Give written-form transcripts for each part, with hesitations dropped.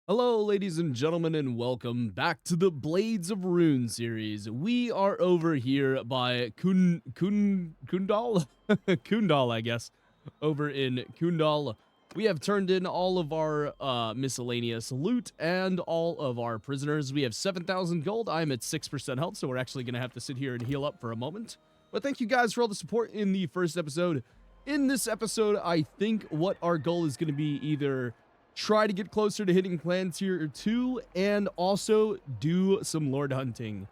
Hello, ladies and gentlemen, and welcome back to the Blades of Rhun series. We are over here by Kundal? Kundal, I guess. Over in Kundal. We have turned in all of our miscellaneous loot and all of our prisoners. We have 7,000 gold. I'm at 6% health, so we're actually going to have to sit here and heal up for a moment. But thank you guys for all the support in the first episode. In this episode, I think what our goal is going to be either try to get closer to hitting clan tier 2 and also do some lord hunting.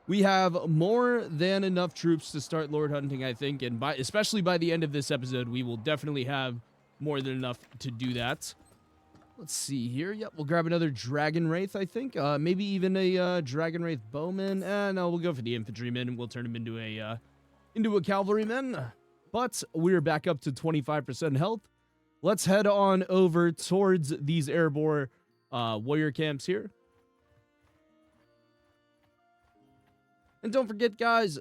We have more than enough troops to start lord hunting, I think, and especially by the end of this episode, we will definitely have more than enough to do that. Let's see here. Yep, we'll grab another dragon wraith, I think. Maybe even a dragon wraith bowman. No, we'll go for the infantryman and we'll turn him into a cavalryman. But we're back up to 25% health. Let's head on over towards these airborne warrior camps here. And don't forget, guys,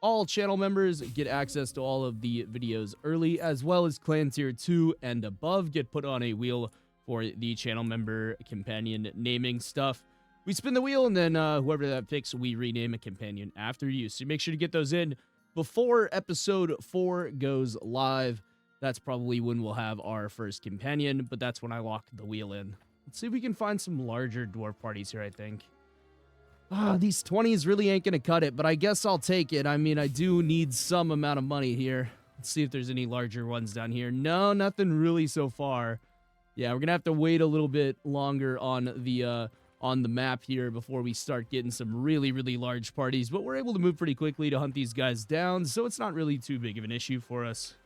all channel members get access to all of the videos early, as well as clan tier 2 and above get put on a wheel for the channel member companion naming stuff. We spin the wheel, and then whoever that picks, we rename a companion after you. So make sure to get those in before episode 4 goes live. That's probably when we'll have our first companion, but that's when I lock the wheel in. Let's see if we can find some larger dwarf parties here, I think. These 20s really ain't gonna cut it, but I guess I'll take it. I mean, I do need some amount of money here. Let's see if there's any larger ones down here. No, nothing really so far. Yeah, we're gonna have to wait a little bit longer on the map here before we start getting some really, really large parties, but we're able to move pretty quickly to hunt these guys down, so it's not really too big of an issue for us.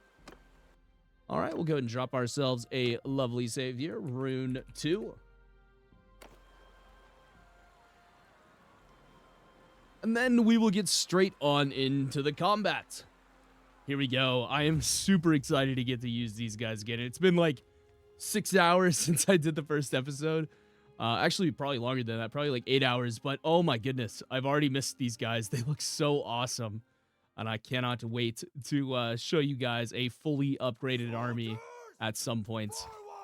All right, we'll go ahead and drop ourselves a lovely save here, Rune 2. And then we will get straight on into the combat. Here we go. I am super excited to get to use these guys again. It's been like 6 hours since I did the first episode. Actually, probably longer than that, probably like 8 hours. But oh my goodness, I've already missed these guys. They look so awesome. And I cannot wait to show you guys a fully upgraded army at some point.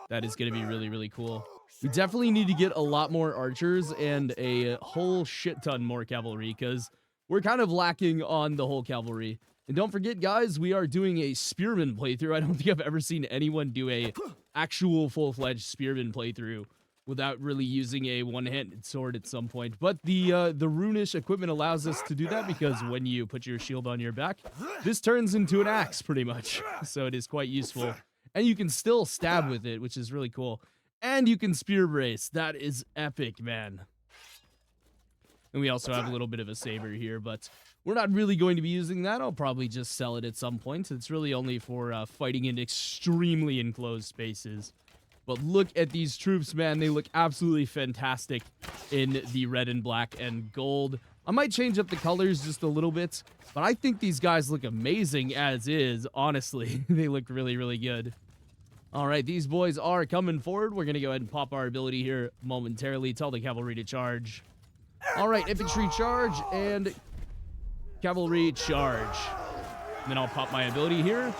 That is going to be really, really cool. We definitely need to get a lot more archers and a whole shit ton more cavalry, because we're kind of lacking on the whole cavalry. And don't forget, guys, we are doing a spearman playthrough. I don't think I've ever seen anyone do a actual full-fledged spearman playthrough without really using a one-handed sword at some point. But the runish equipment allows us to do that, because when you put your shield on your back, this turns into an axe, pretty much. So it is quite useful. And you can still stab with it, which is really cool. And you can spear brace. That is epic, man. And we also have a little bit of a saber here, but we're not really going to be using that. I'll probably just sell it at some point. It's really only for fighting in extremely enclosed spaces. But look at these troops, man. They look absolutely fantastic in the red and black and gold. I might change up the colors just a little bit, but I think these guys look amazing as is, honestly. They look really, really good. All right, these boys are coming forward. We're going to go ahead and pop our ability here momentarily. Tell the cavalry to charge. All right, infantry charge and cavalry charge. And then I'll pop my ability here.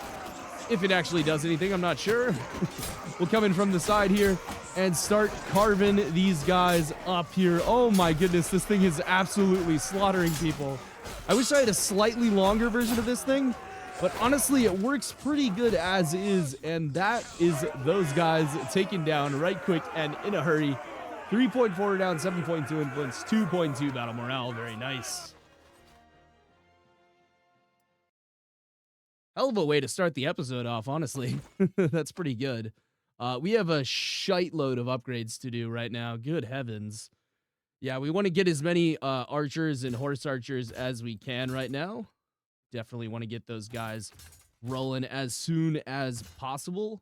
If it actually does anything, I'm not sure. We'll come in from the side here and start carving these guys up here. Oh my goodness, this thing is absolutely slaughtering people. I wish I had a slightly longer version of this thing, but honestly, it works pretty good as is, and that is those guys taken down right quick and in a hurry. 3.4 down, 7.2 influence, 2.2 battle morale. Very nice. Hell of a way to start the episode off, honestly. That's pretty good. We have a shite load of upgrades to do right now. Good heavens. Yeah, we want to get as many archers and horse archers as we can right now. Definitely want to get those guys rolling as soon as possible.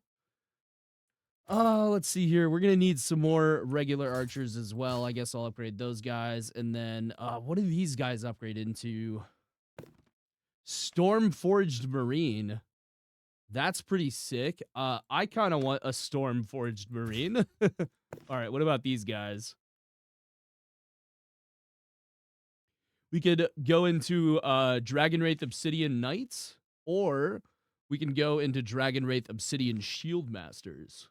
Let's see here. We're going to need some more regular archers as well. I guess I'll upgrade those guys. And then, what do these guys upgrade into? Storm-Forged Marine. That's pretty sick. I kind of want a Storm-Forged Marine. All right, what about these guys? We could go into Dragon Wraith Obsidian Knights, or we can go into Dragon Wraith Obsidian Shield Masters.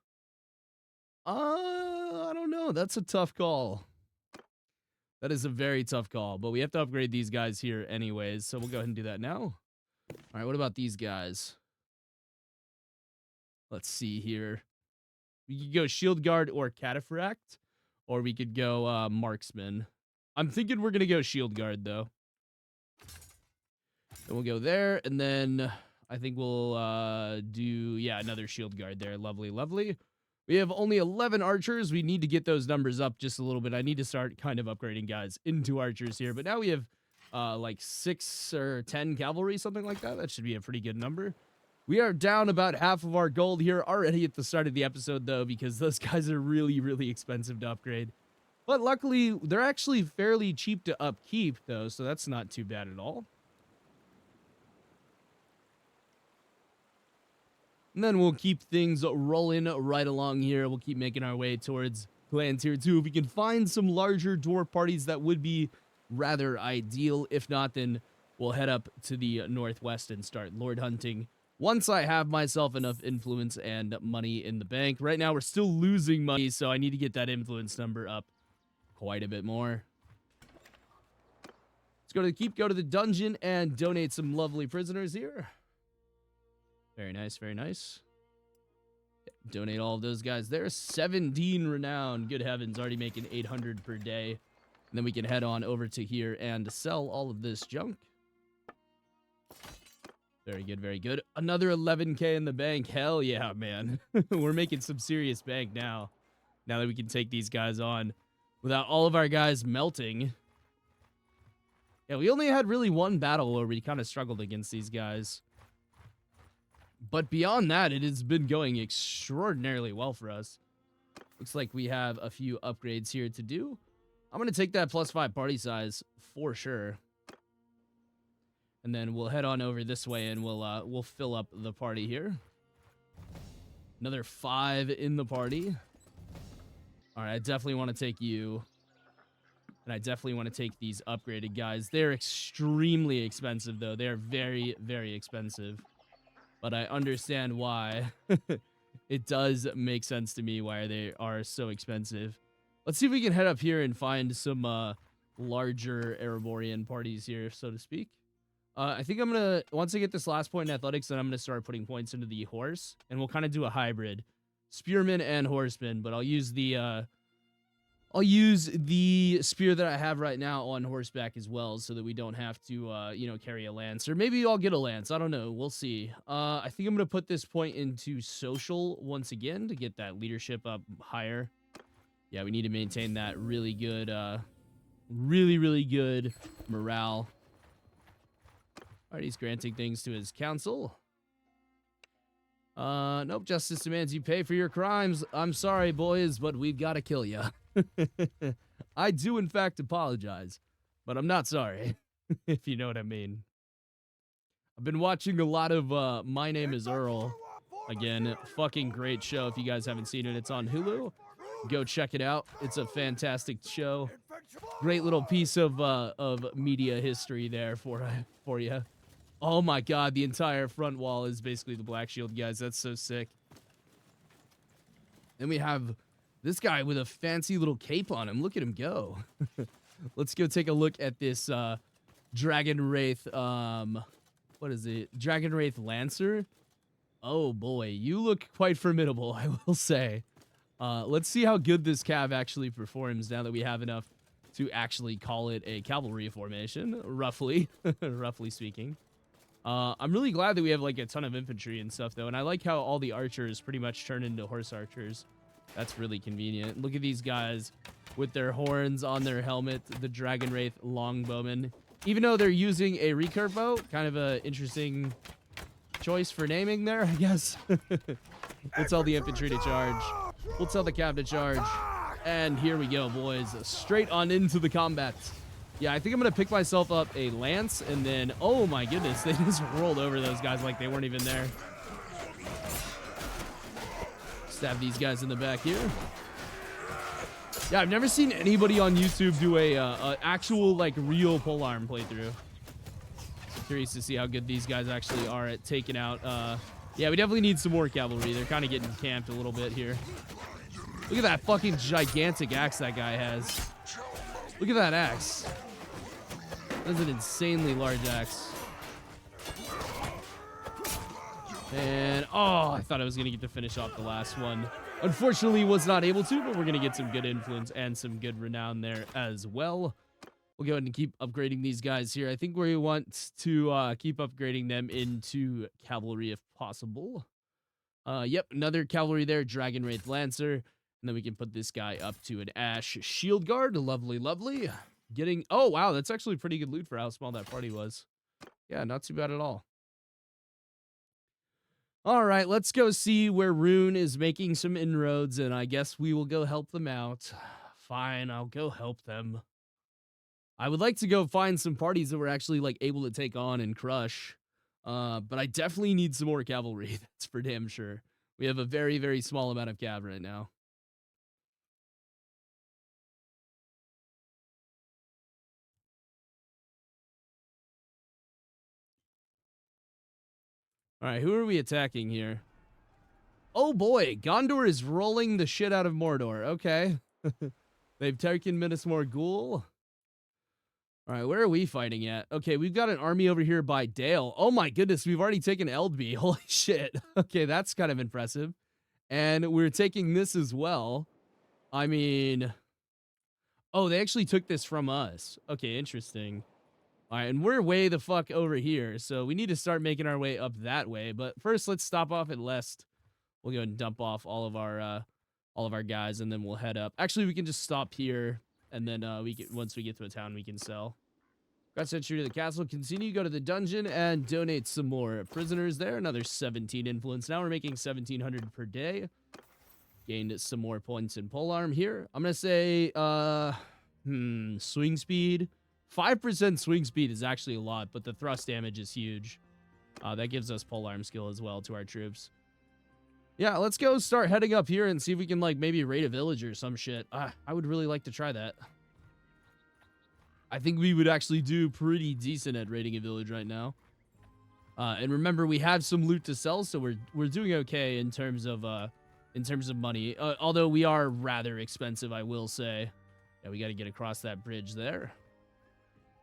I don't know. know. That's a tough call. That is a very tough call, but we have to upgrade these guys here anyways, so we'll go ahead and do that now. All right, what about these guys? Let's see here. We could go Shield Guard or Cataphract, or we could go Marksman. I'm thinking we're going to go Shield Guard, though. Then we'll go there, and then I think we'll do, yeah, another Shield Guard there. Lovely, lovely. We have only 11 archers. We need to get those numbers up just a little bit. I need to start kind of upgrading guys into archers here. But now we have like 6 or 10 cavalry, something like that. That should be a pretty good number. We are down about half of our gold here already at the start of the episode, though, because those guys are really, really expensive to upgrade. But luckily, they're actually fairly cheap to upkeep, though, so that's not too bad at all. And then we'll keep things rolling right along here. We'll keep making our way towards Clan Tier 2. If we can find some larger dwarf parties, that would be rather ideal. If not, then we'll head up to the northwest and start lord hunting once I have myself enough influence and money in the bank. Right now, we're still losing money, so I need to get that influence number up quite a bit more. Let's go to the keep, go to the dungeon, and donate some lovely prisoners here. Very nice, very nice. Donate all of those guys there. 17 renown. Good heavens, already making 800 per day. And then we can head on over to here and sell all of this junk. Very good, very good. Another 11k in the bank. Hell yeah, man. We're making some serious bank now. Now that we can take these guys on without all of our guys melting. Yeah, we only had really one battle where we kind of struggled against these guys. But beyond that, it has been going extraordinarily well for us. Looks like we have a few upgrades here to do. I'm going to take that +5 party size for sure. And then we'll head on over this way and we'll fill up the party here. Another 5 in the party. All right, I definitely want to take you. And I definitely want to take these upgraded guys. They're extremely expensive, though. They're very, very expensive. But I understand why. It does make sense to me why they are so expensive. Let's see if we can head up here and find some larger Ereborian parties here, so to speak. I think I'm going to, once I get this last point in athletics, then I'm going to start putting points into the horse. And we'll kind of do a hybrid. Spearman and horseman, but I'll use the spear that I have right now on horseback as well, so that we don't have to, you know, carry a lance. Or maybe I'll get a lance. I don't know. We'll see. I think I'm going to put this point into social once again to get that leadership up higher. Yeah, we need to maintain that really good, really good morale. All right, he's granting things to his council. Nope, justice demands you pay for your crimes. I'm sorry, boys, but we've got to kill you. I do, in fact, apologize, but I'm not sorry, if you know what I mean. I've been watching a lot of My Name is Earl. Again, fucking great show. If you guys haven't seen it, it's on Hulu. Go check it out. It's a fantastic show. Great little piece of media history there for you. Oh my god, the entire front wall is basically the Black Shield, guys. That's so sick. Then we have this guy with a fancy little cape on him. Look at him go. Let's go take a look at this Dragon Wraith, what is it? Dragon Wraith Lancer. Oh boy, you look quite formidable, I will say. Let's see how good this cav actually performs now that we have enough to actually call it a cavalry formation, roughly, roughly speaking. I'm really glad that we have like a ton of infantry and stuff though, and I like how all the archers pretty much turn into horse archers. That's really convenient. Look at these guys with their horns on their helmet, the Dragon Wraith Longbowmen. Even though they're using a recurve bow, kind of a interesting choice for naming there, I guess. We'll tell the infantry to charge. We'll tell the cav to charge. And here we go, boys. Straight on into the combat. Yeah, I think I'm going to pick myself up a lance, and then, oh my goodness, they just rolled over those guys like they weren't even there. Stab these guys in the back here. Yeah, I've never seen anybody on YouTube do a actual, like, real polearm playthrough. Curious to see how good these guys actually are at taking out, yeah, we definitely need some more cavalry. They're kind of getting camped a little bit here. Look at that fucking gigantic axe that guy has. Look at that axe. That's an insanely large axe. And, oh, I thought I was going to get to finish off the last one. Unfortunately, was not able to, but we're going to get some good influence and some good renown there as well. We'll go ahead and keep upgrading these guys here. I think we want to keep upgrading them into cavalry if possible. Yep, another cavalry there, Dragon Wraith Lancer. And then we can put this guy up to an Ash Shield Guard. Lovely, lovely. Getting, oh, wow, that's actually pretty good loot for how small that party was. Yeah, not too bad at all. All right, let's go see where Rhun is making some inroads, and I guess we will go help them out. Fine, I'll go help them. I would like to go find some parties that we're actually like able to take on and crush. But I definitely need some more cavalry. That's for damn sure. We have a very, very small amount of cav right now. All right, who are we attacking here? Oh boy, Gondor is rolling the shit out of Mordor. Okay. They've taken Minas Morgul. All right, where are we fighting at? Okay, we've got an army over here by Dale. Oh my goodness, we've already taken Eldby. Holy shit. Okay, that's kind of impressive. And we're taking this as well. I mean... Oh, they actually took this from us. Okay, interesting. All right, and we're way the fuck over here, so we need to start making our way up that way. But first, let's stop off at Lest. We'll go ahead and dump off all of our guys, and then we'll head up. Actually, we can just stop here, and then once we get to a town, we can sell. Got sent you to the castle. Continue, go to the dungeon, and donate some more prisoners there. Another 17 influence. Now we're making 1,700 per day. Gained some more points in polearm here. I'm gonna say, swing speed. 5% swing speed is actually a lot, but the thrust damage is huge. That gives us polearm skill as well to our troops. Yeah, let's go start heading up here and see if we can, like, maybe raid a village or some shit. I would really like to try that. I think we would actually do pretty decent at raiding a village right now. And remember, we have some loot to sell, so we're doing okay in terms of money. Although we are rather expensive, I will say. Yeah, we got to get across that bridge there.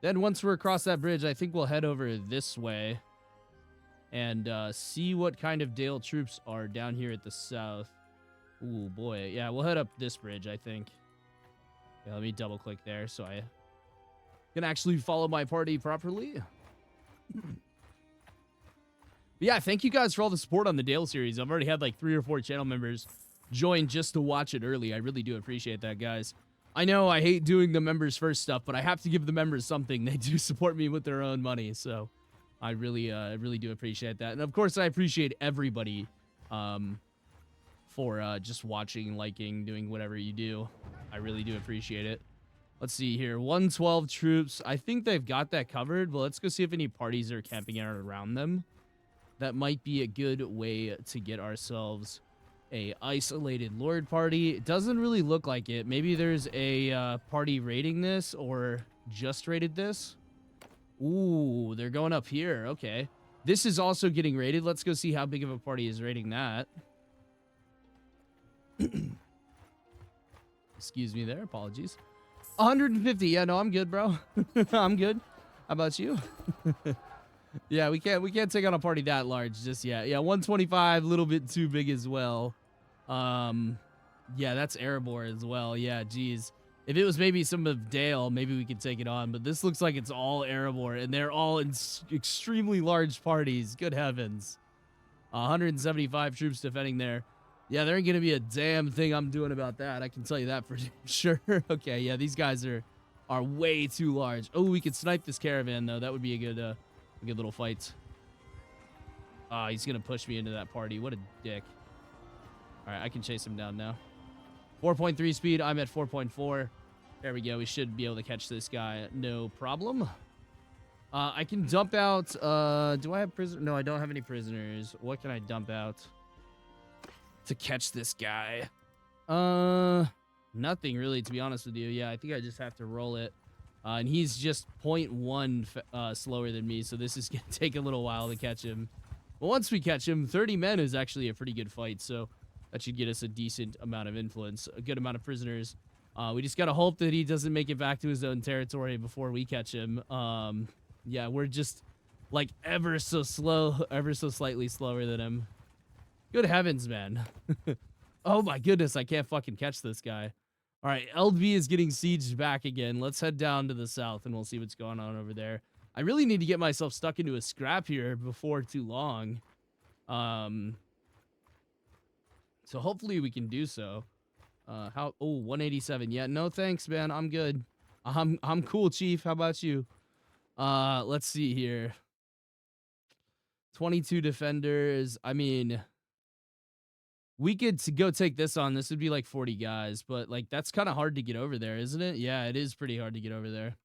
Then once we're across that bridge, I think we'll head over this way and see what kind of Dale troops are down here at the south. Ooh, boy. Yeah, we'll head up this bridge, I think. Yeah, let me double click there so I can actually follow my party properly. But yeah, thank you guys for all the support on the Dale series. I've already had like 3 or 4 channel members join just to watch it early. I really do appreciate that, guys. I know I hate doing the members first stuff, but I have to give the members something. They do support me with their own money, so I really do appreciate that. And of course, I appreciate everybody for just watching, liking, doing whatever you do. I really do appreciate it. Let's see here. 112 troops. I think they've got that covered, but let's go see if any parties are camping out around them. That might be a good way to get ourselves a isolated lord party. It doesn't really look like it. Maybe there's a party raiding this or just raided this. Ooh, they're going up here. Okay. This is also getting raided. Let's go see how big of a party is raiding that. Excuse me there. Apologies. 150. Yeah, no, I'm good, bro. I'm good. How about you? Yeah, we can't take on a party that large just yet. Yeah, 125, a little bit too big as well. Yeah, that's Erebor as well. Yeah, geez. If it was maybe some of Dale, maybe we could take it on. But this looks like it's all Erebor, and they're all in extremely large parties. Good heavens. 175 troops defending there. Yeah, there ain't going to be a damn thing I'm doing about that. I can tell you that for sure. Okay, yeah, these guys are way too large. Oh, we could snipe this caravan, though. That would be a good little fight. He's going to push me into that party. What a dick. All right, I can chase him down now. 4.3 speed. I'm at 4.4. There we go. We should be able to catch this guy. No problem. I can dump out... do I have prisoners? No, I don't have any prisoners. What can I dump out to catch this guy? Nothing really, to be honest with you. Yeah, I think I just have to roll it. And he's just 0.1 slower than me, so this is going to take a little while to catch him. But once we catch him, 30 men is actually a pretty good fight, so That should get us a decent amount of influence, a good amount of prisoners. We just gotta hope that he doesn't make it back to his own territory before we catch him. Yeah, we're just like ever so slow, ever so slightly slower than him. Good heavens, man. Oh my goodness, I can't fucking catch this guy. All right, LV is getting sieged back again. Let's head down to the south and we'll see what's going on over there. I really need to get myself stuck into a scrap here before too long. So hopefully we can do so. Oh, 187. Yeah, no thanks, man. I'm good. I'm cool, Chief. How about you? Let's see here. 22 defenders. I mean, we could go take this on. This would be like 40 guys, but like that's kind of hard to get over there, isn't it? Yeah, it is pretty hard to get over there.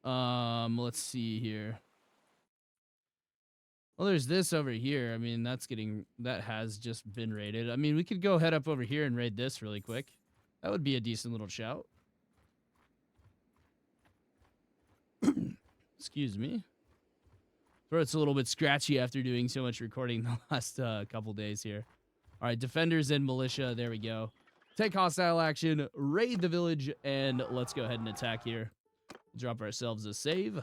Let's see here. Well, there's this over here. I mean, that has just been raided. I mean, we could go head up over here and raid this really quick. That would be a decent little shout. Excuse me. Throat's a little bit scratchy after doing so much recording the last couple days here. All right, defenders and militia. There we go. Take hostile action, raid the village, and let's go ahead and attack here. Drop ourselves a save.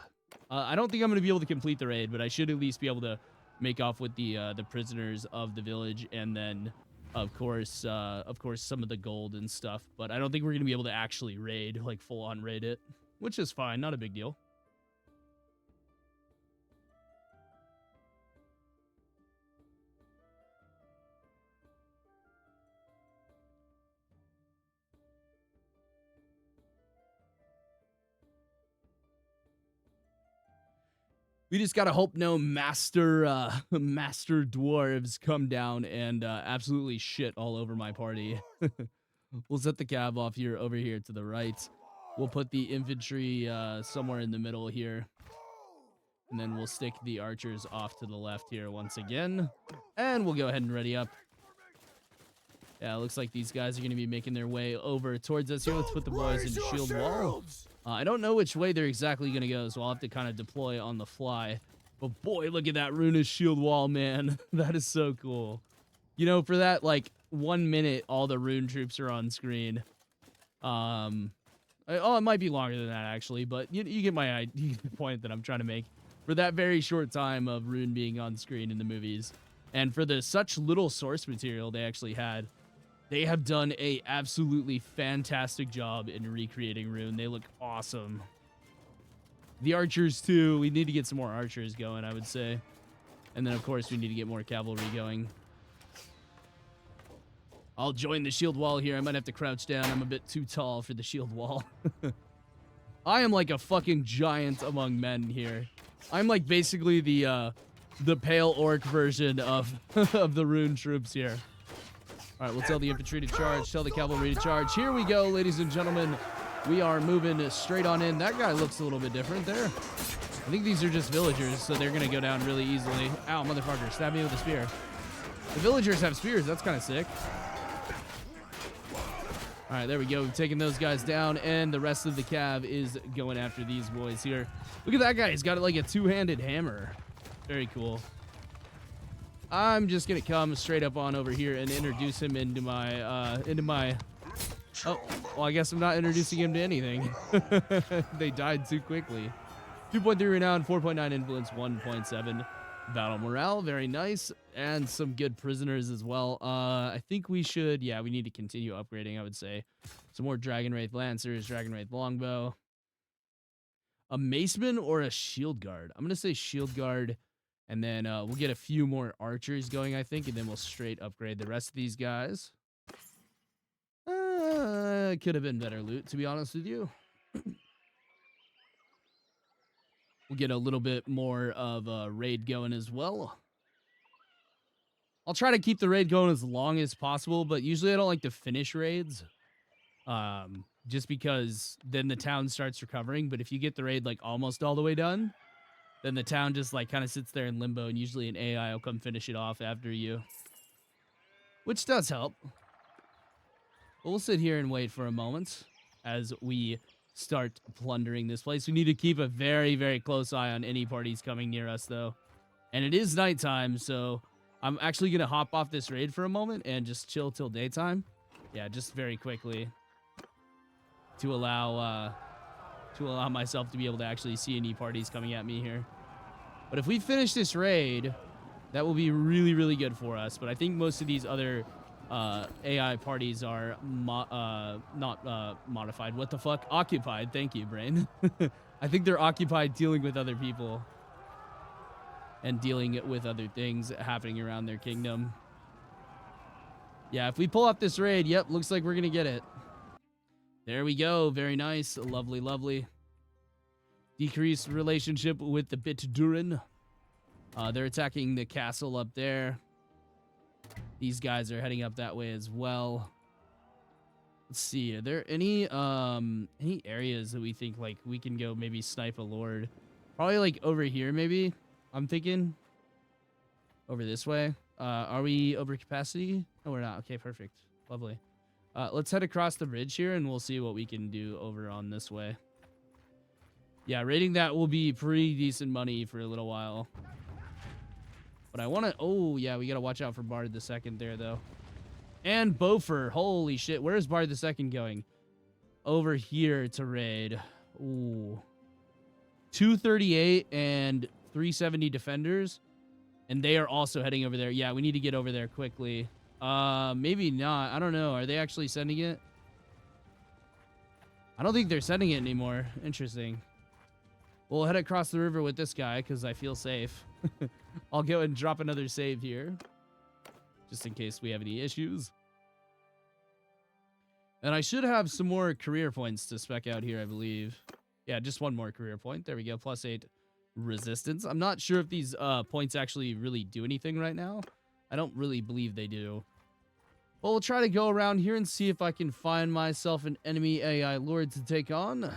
I don't think I'm going to be able to complete the raid, but I should at least be able to make off with the prisoners of the village, and then, of course, some of the gold and stuff. But I don't think we're going to be able to actually raid, like full-on raid it, which is fine. Not a big deal. We just gotta hope no master dwarves come down and absolutely shit all over my party. We'll set the cav off here over here to the right. We'll put the infantry somewhere in the middle here. And then we'll stick the archers off to the left here once again. And we'll go ahead and ready up. Yeah, it looks like these guys are going to be making their way over towards us here. Let's put the boys in shield wall. I don't know which way they're exactly going to go, so I'll have to kind of deploy on the fly. But boy, look at that Rhunish shield wall, man. That is so cool. You know, for that, like, 1 minute, all the Rhun troops are on screen. Oh, it might be longer than that, actually, but you get the point that I'm trying to make. For that very short time of Rhun being on screen in the movies, and for the such little source material they actually had, they have done a absolutely fantastic job in recreating Rhun. They look awesome. The archers, too. We need to get some more archers going, I would say. And then, of course, we need to get more cavalry going. I'll join the shield wall here. I might have to crouch down. I'm a bit too tall for the shield wall. I am like a fucking giant among men here. I'm like basically the pale orc version of, of the Rhun troops here. All right, we'll tell the infantry to charge, tell the cavalry to charge. Here we go, ladies and gentlemen. We are moving straight on in. That guy looks a little bit different there. I think these are just villagers, so they're going to go down really easily. Ow, motherfucker, stab me with a spear. The villagers have spears. That's kind of sick. All right, there we go. We've taken those guys down, and the rest of the cav is going after these boys here. Look at that guy. He's got like a two-handed hammer. Very cool. I'm just gonna come straight up on over here and introduce him into my oh, well, I guess I'm not introducing him to anything. They died too quickly. 2.3 renown, 4.9 influence, 1.7 battle morale. Very nice. And some good prisoners as well. I think we should, yeah, we need to continue upgrading, I would say. Some more Dragon Wraith Lancers, Dragon Wraith Longbow. A Maceman or a Shield Guard? I'm gonna say Shield Guard. And then we'll get a few more archers going, I think, and then we'll straight upgrade the rest of these guys. Could have been better loot, to be honest with you. We'll get a little bit more of a raid going as well. I'll try to keep the raid going as long as possible, but usually I don't like to finish raids. Just because then the town starts recovering. But if you get the raid like almost all the way done, then the town just like kind of sits there in limbo, and usually an AI will come finish it off after you, which does help. But we'll sit here and wait for a moment as we start plundering this place. We need to keep a very, very close eye on any parties coming near us, though. And it is nighttime, so I'm actually going to hop off this raid for a moment and just chill till daytime. Yeah, just very quickly to allow myself to be able to actually see any parties coming at me here. But if we finish this raid, that will be really, really good for us. But I think most of these other AI parties are not modified. What the fuck? Occupied. Thank you, brain. I think they're occupied dealing with other people and dealing with other things happening around their kingdom. Yeah, if we pull up this raid, yep, looks like we're going to get it. There we go. Very nice. Lovely, lovely. Decreased relationship with the Bitdurin. They're attacking the castle up there. These guys are heading up that way as well. Let's see. Are there any areas that we think like we can go maybe snipe a lord? Probably like over here maybe. I'm thinking over this way. Are we over capacity? No, we're not. Okay, perfect. Lovely. Let's head across the bridge here and we'll see what we can do over on this way. Yeah, raiding that will be pretty decent money for a little while. But I want to... Oh, yeah, we got to watch out for Bard the Second there, though. And Beaufort. Holy shit. Where's Bard the Second going? Over here to raid. Ooh. 238 and 370 defenders. And they are also heading over there. Yeah, we need to get over there quickly. Maybe not. I don't know. Are they actually sending it? I don't think they're sending it anymore. Interesting. We'll head across the river with this guy because I feel safe. I'll go and drop another save here just in case we have any issues. And I should have some more career points to spec out here, I believe. Yeah, just one more career point. There we go. +8 resistance. I'm not sure if these points actually really do anything right now. I don't really believe they do. Well, we'll try to go around here and see if I can find myself an enemy AI lord to take on.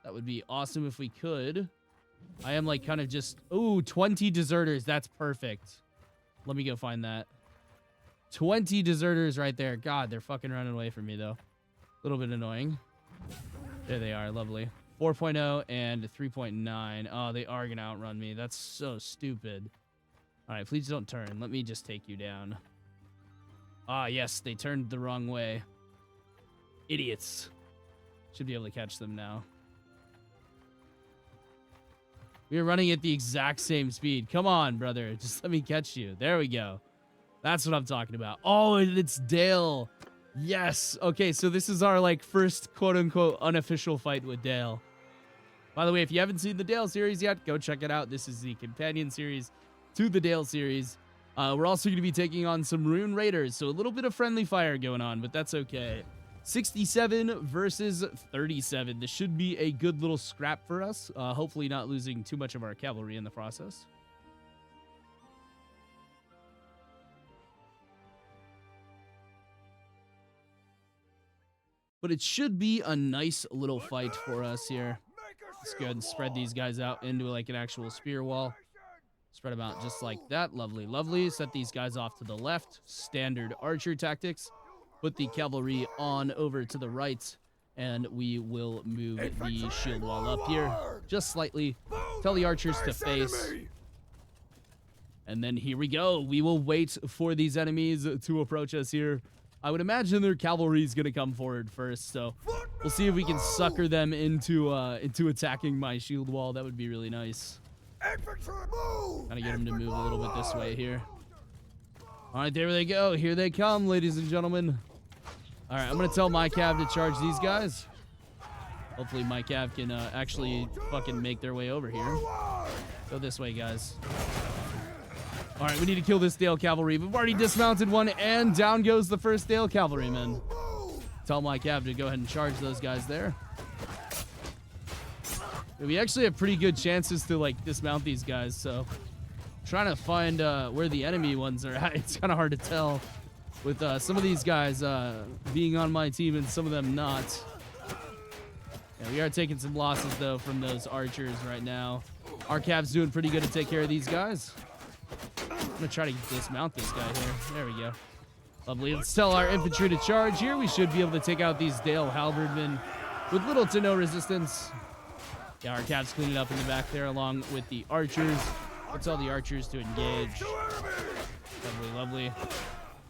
That would be awesome if we could. I am like kind of just... Ooh, 20 deserters. That's perfect. Let me go find that. 20 deserters right there. God, they're fucking running away from me, though. A little bit annoying. There they are. Lovely. 4.0 and 3.9. Oh, they are going to outrun me. That's so stupid. All right, please don't turn. Let me just take you down. Ah, yes, they turned the wrong way. Idiots. Should be able to catch them now. We are running at the exact same speed. Come on, brother. Just let me catch you. There we go. That's what I'm talking about. Oh, and it's Dale. Yes. Okay, so this is our like first quote-unquote unofficial fight with Dale. By the way, if you haven't seen the Dale series yet, go check it out. This is the companion series to the Dale series. We're also going to be taking on some Rhun Raiders, so a little bit of friendly fire going on, but that's okay. 67 versus 37. This should be a good little scrap for us. Hopefully not losing too much of our cavalry in the process. But it should be a nice little fight for us here. Let's go ahead and spread these guys out into like an actual spear wall. Spread them out just like that. Lovely, lovely. Set these guys off to the left. Standard archer tactics. Put the cavalry on over to the right. And we will move the shield wall up here just slightly. Tell the archers to face. And then here we go. We will wait for these enemies to approach us here. I would imagine their cavalry is going to come forward first. So we'll see if we can sucker them into attacking my shield wall. That would be really nice. Gotta get them to move a little bit this way here. All right, there they go. Here they come, ladies and gentlemen. All right, I'm going to tell my cav to charge these guys. Hopefully my cav can actually fucking make their way over here. Go this way, guys. All right, we need to kill this Dale cavalry. We've already dismounted one, and down goes the first Dale cavalryman. Tell my cav to go ahead and charge those guys there. We actually have pretty good chances to like dismount these guys, so trying to find where the enemy ones are at. It's kind of hard to tell with some of these guys being on my team and some of them not. Yeah, we are taking some losses though from those archers right now. Our cav's doing pretty good to take care of these guys. I'm gonna try to dismount this guy here. There we go. Lovely. Let's tell our infantry to charge here. We should be able to take out these Dale halberdmen with little to no resistance. Yeah, our cav's cleaning up in the back there along with the archers. Let's tell the archers to engage. Lovely, lovely.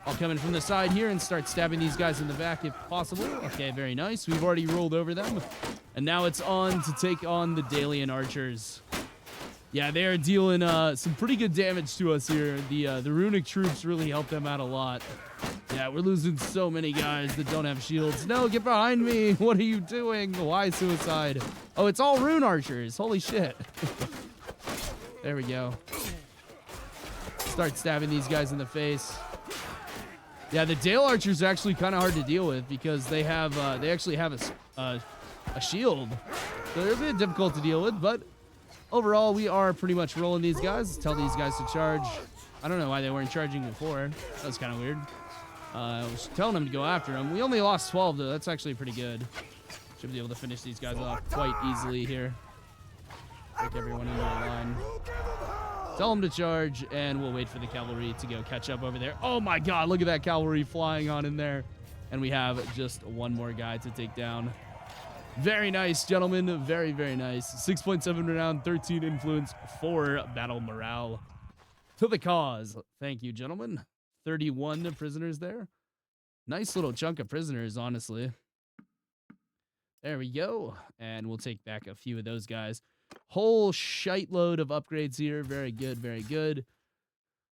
I'll come in from the side here and start stabbing these guys in the back if possible. Okay, very nice. We've already rolled over them. And now it's on to take on the Dalian archers. Yeah, they are dealing some pretty good damage to us here. The runic troops really help them out a lot. Yeah, we're losing so many guys that don't have shields. No, get behind me. What are you doing? Why suicide? Oh, it's all rune archers. Holy shit. There we go. Start stabbing these guys in the face. Yeah, the Dale archers are actually kind of hard to deal with because they actually have a shield. So they're a bit difficult to deal with, but overall, we are pretty much rolling these guys. Tell these guys to charge. I don't know why they weren't charging before. That was kind of weird. I was telling them to go after them. We only lost 12, though. That's actually pretty good. Should be able to finish these guys off quite easily here. Take everyone into a line. Tell them to charge, and we'll wait for the cavalry to go catch up over there. Oh, my God. Look at that cavalry flying on in there. And we have just one more guy to take down. Very nice, gentlemen. Very, very nice. 6.7 renown, 13 influence, 4 battle morale. To the cause. Thank you, gentlemen. 31 prisoners there. Nice little chunk of prisoners, honestly. There we go. And we'll take back a few of those guys. Whole shite load of upgrades here. Very good, very good.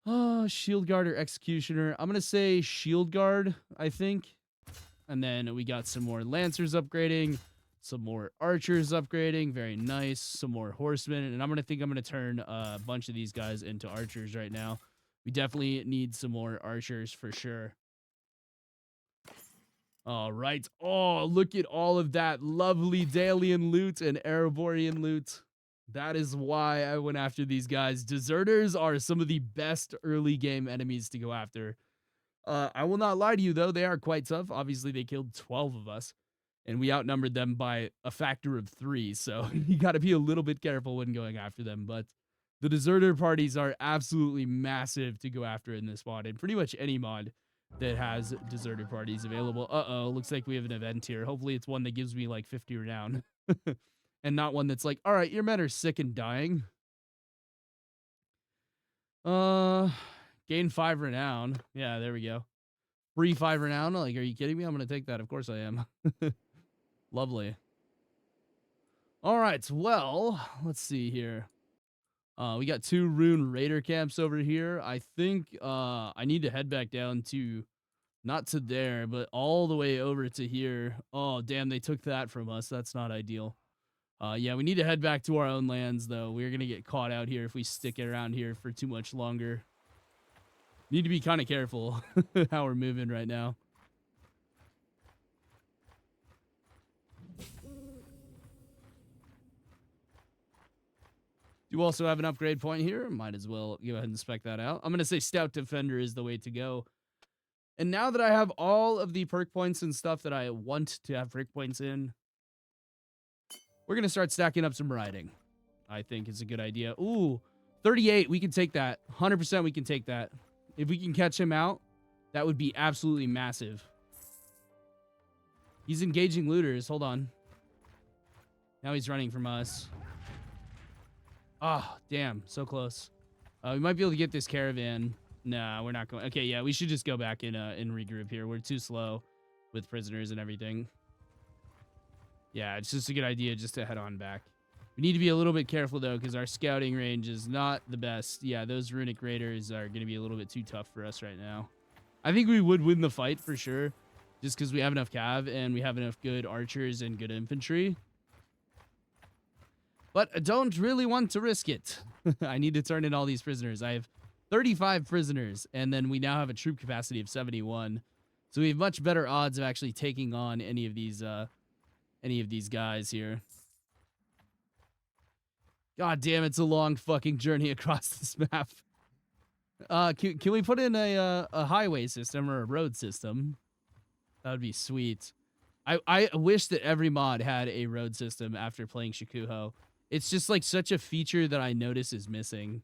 Oh, shield guard or executioner. I'm going to say shield guard, I think. And then we got some more lancers upgrading. Some more archers upgrading. Very nice. Some more horsemen. And I'm going to turn a bunch of these guys into archers right now. We definitely need some more archers for sure. All right. Oh, look at all of that lovely Dalian loot and Ereborian loot. That is why I went after these guys. Deserters are some of the best early game enemies to go after. I will not lie to you, though. They are quite tough. Obviously, they killed 12 of us. And we outnumbered them by a factor of 3. So you got to be a little bit careful when going after them. But the deserter parties are absolutely massive to go after in this mod. And pretty much any mod that has deserter parties available. Uh-oh, looks like we have an event here. Hopefully it's one that gives me like 50 renown. And not one that's like, all right, your men are sick and dying. Gain 5 renown. Yeah, there we go. Free 5 renown. Like, are you kidding me? I'm going to take that. Of course I am. Lovely. All right, well, let's see here. We got 2 Rhun Raider camps over here. I think I need to head back down to, not to there, but all the way over to here. Oh, damn, they took that from us. That's not ideal. Yeah, we need to head back to our own lands, though. We're going to get caught out here if we stick it around here for too much longer. Need to be kind of careful how we're moving right now. You also have an upgrade point here. Might as well go ahead and spec that out. I'm going to say Stout Defender is the way to go. And now that I have all of the perk points and stuff that I want to have perk points in, we're going to start stacking up some riding. I think it's a good idea. Ooh, 38. We can take that. 100% we can take that. If we can catch him out, that would be absolutely massive. He's engaging looters. Hold on. Now he's running from us. Oh, damn. So close. We might be able to get this caravan. Nah, we're not going. Okay, yeah, we should just go back and regroup here. We're too slow with prisoners and everything. Yeah, it's just a good idea just to head on back. We need to be a little bit careful, though, because our scouting range is not the best. Yeah, those runic raiders are going to be a little bit too tough for us right now. I think we would win the fight for sure, just because we have enough cav and we have enough good archers and good infantry. But I don't really want to risk it. I need to turn in all these prisoners. I have 35 prisoners, and then we now have a troop capacity of 71. So we have much better odds of actually taking on any of these guys here. God damn, it's a long fucking journey across this map. Can we put in a highway system or a road system? That would be sweet. I wish that every mod had a road system after playing Shikuho. It's just like such a feature that I notice is missing.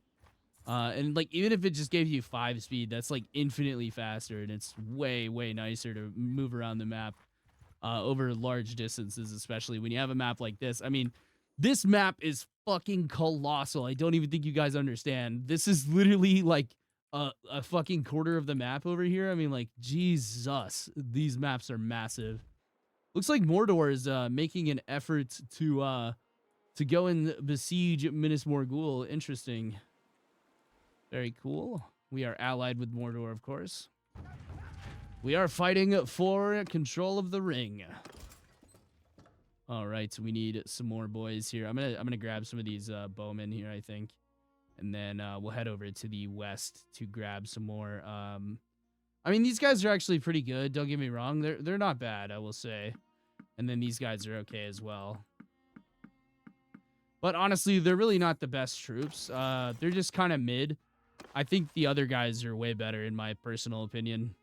And like even if it just gave you 5 speed, that's like infinitely faster, and it's way, way nicer to move around the map over large distances, especially when you have a map like this. I mean, this map is fucking colossal. I don't even think you guys understand. This is literally like a fucking quarter of the map over here. I mean, like, Jesus, these maps are massive. Looks like Mordor is making an effort to go and besiege Minas Morgul. Interesting. Very cool. We are allied with Mordor, of course. We are fighting for control of the ring. All right, we need some more boys here. I'm gonna grab some of these bowmen here, I think, and then we'll head over to the west to grab some more. I mean, these guys are actually pretty good. Don't get me wrong; they're not bad, I will say. And then these guys are okay as well. But honestly, they're really not the best troops. They're just kind of mid. I think the other guys are way better, in my personal opinion.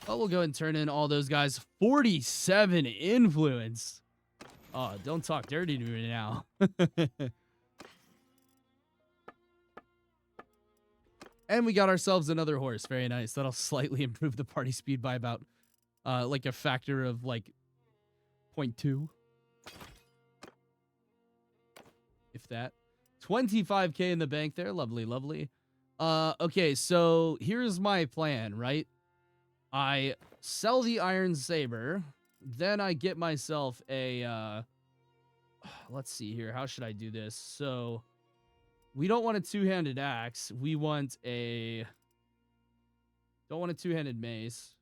But we'll go and turn in all those guys. 47 influence. Oh, don't talk dirty to me now. And we got ourselves another horse. Very nice. That'll slightly improve the party speed by about like a factor of like 0.2. If that. 25k in the bank there. Lovely, lovely. Okay, so here's my plan, right? I sell the Iron Saber, then I get myself a, let's see here, how should I do this? So, we don't want a two-handed axe, we want don't want a two-handed mace.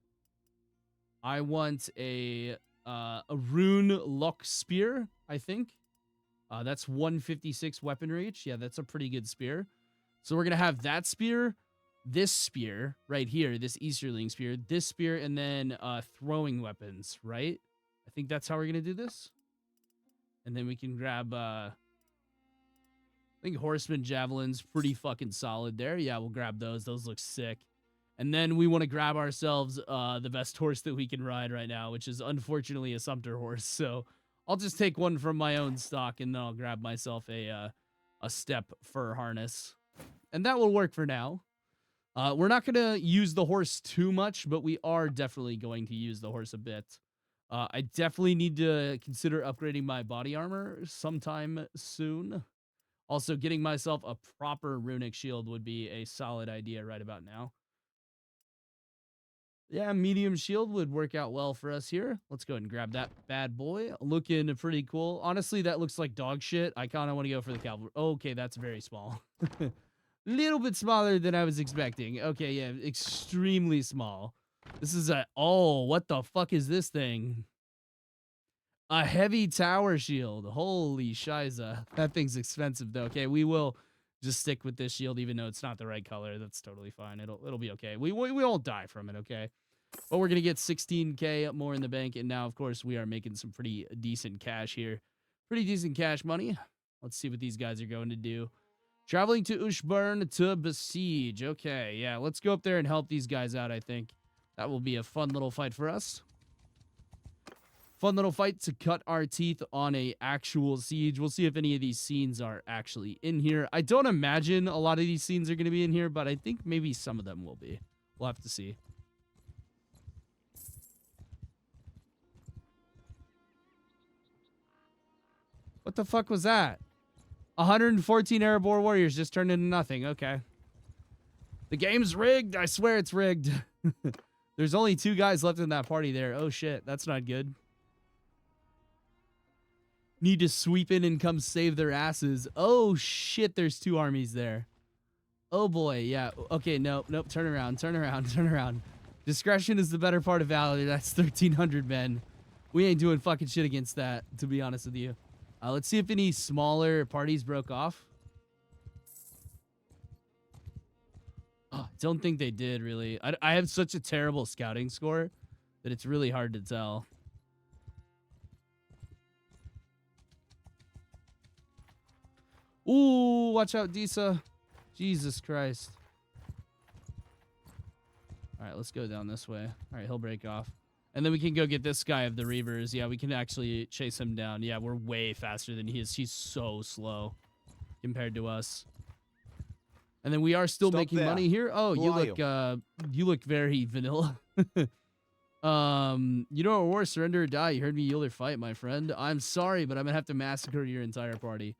I want a Rhun lock spear, I think. That's 156 weapon reach, yeah, that's a pretty good spear. So we're gonna have that spear, this spear right here, this Easterling spear, this spear, and then throwing weapons, right? I think that's how we're gonna do this. And then we can grab I think horseman javelins, pretty fucking solid there. Yeah, we'll grab those. Those look sick. And then we want to grab ourselves the best horse that we can ride right now, which is unfortunately a Sumpter horse. So I'll just take one from my own stock, and then I'll grab myself a step fur harness. And that will work for now. We're not going to use the horse too much, but we are definitely going to use the horse a bit. I definitely need to consider upgrading my body armor sometime soon. Also, getting myself a proper runic shield would be a solid idea right about now. Yeah, medium shield would work out well for us here. Let's go ahead and grab that bad boy. Looking pretty cool. Honestly, that looks like dog shit. I kind of want to go for the cavalry. Okay, that's very small. Little bit smaller than I was expecting. Okay, yeah, extremely small. This is a... Oh, what the fuck is this thing? A heavy tower shield. Holy shiza. That thing's expensive, though. Okay, we will just stick with this shield, even though it's not the right color. That's totally fine. It'll be okay. We won't die from it, okay? But we're going to get 16k more in the bank, and now, of course, we are making some pretty decent cash here. Pretty decent cash money. Let's see what these guys are going to do. Traveling to Ushburn to besiege. Okay, yeah, let's go up there and help these guys out, I think. That will be a fun little fight for us. Fun little fight to cut our teeth on a actual siege. We'll see if any of these scenes are actually in here. I don't imagine a lot of these scenes are going to be in here, but I think maybe some of them will be. We'll have to see. What the fuck was that? 114 Erebor warriors just turned into nothing. Okay. The game's rigged. I swear it's rigged. There's only 2 guys left in that party there. Oh shit, that's not good. Need to sweep in and come save their asses. Oh shit, there's 2 armies there. Oh boy, yeah. Okay, nope. Turn around. Discretion is the better part of valor. That's 1,300 men. We ain't doing fucking shit against that, to be honest with you. Let's see if any smaller parties broke off. Oh, don't think they did, really. I have such a terrible scouting score that it's really hard to tell. Ooh, watch out, Disa. Jesus Christ. All right, let's go down this way. All right, he'll break off. And then we can go get this guy of the Reavers. Yeah, we can actually chase him down. Yeah, we're way faster than he is. He's so slow compared to us. And then we are still making money here. Oh, you look very vanilla. You don't war, surrender or die. You heard me yell or fight, my friend. I'm sorry, but I'm gonna have to massacre your entire party.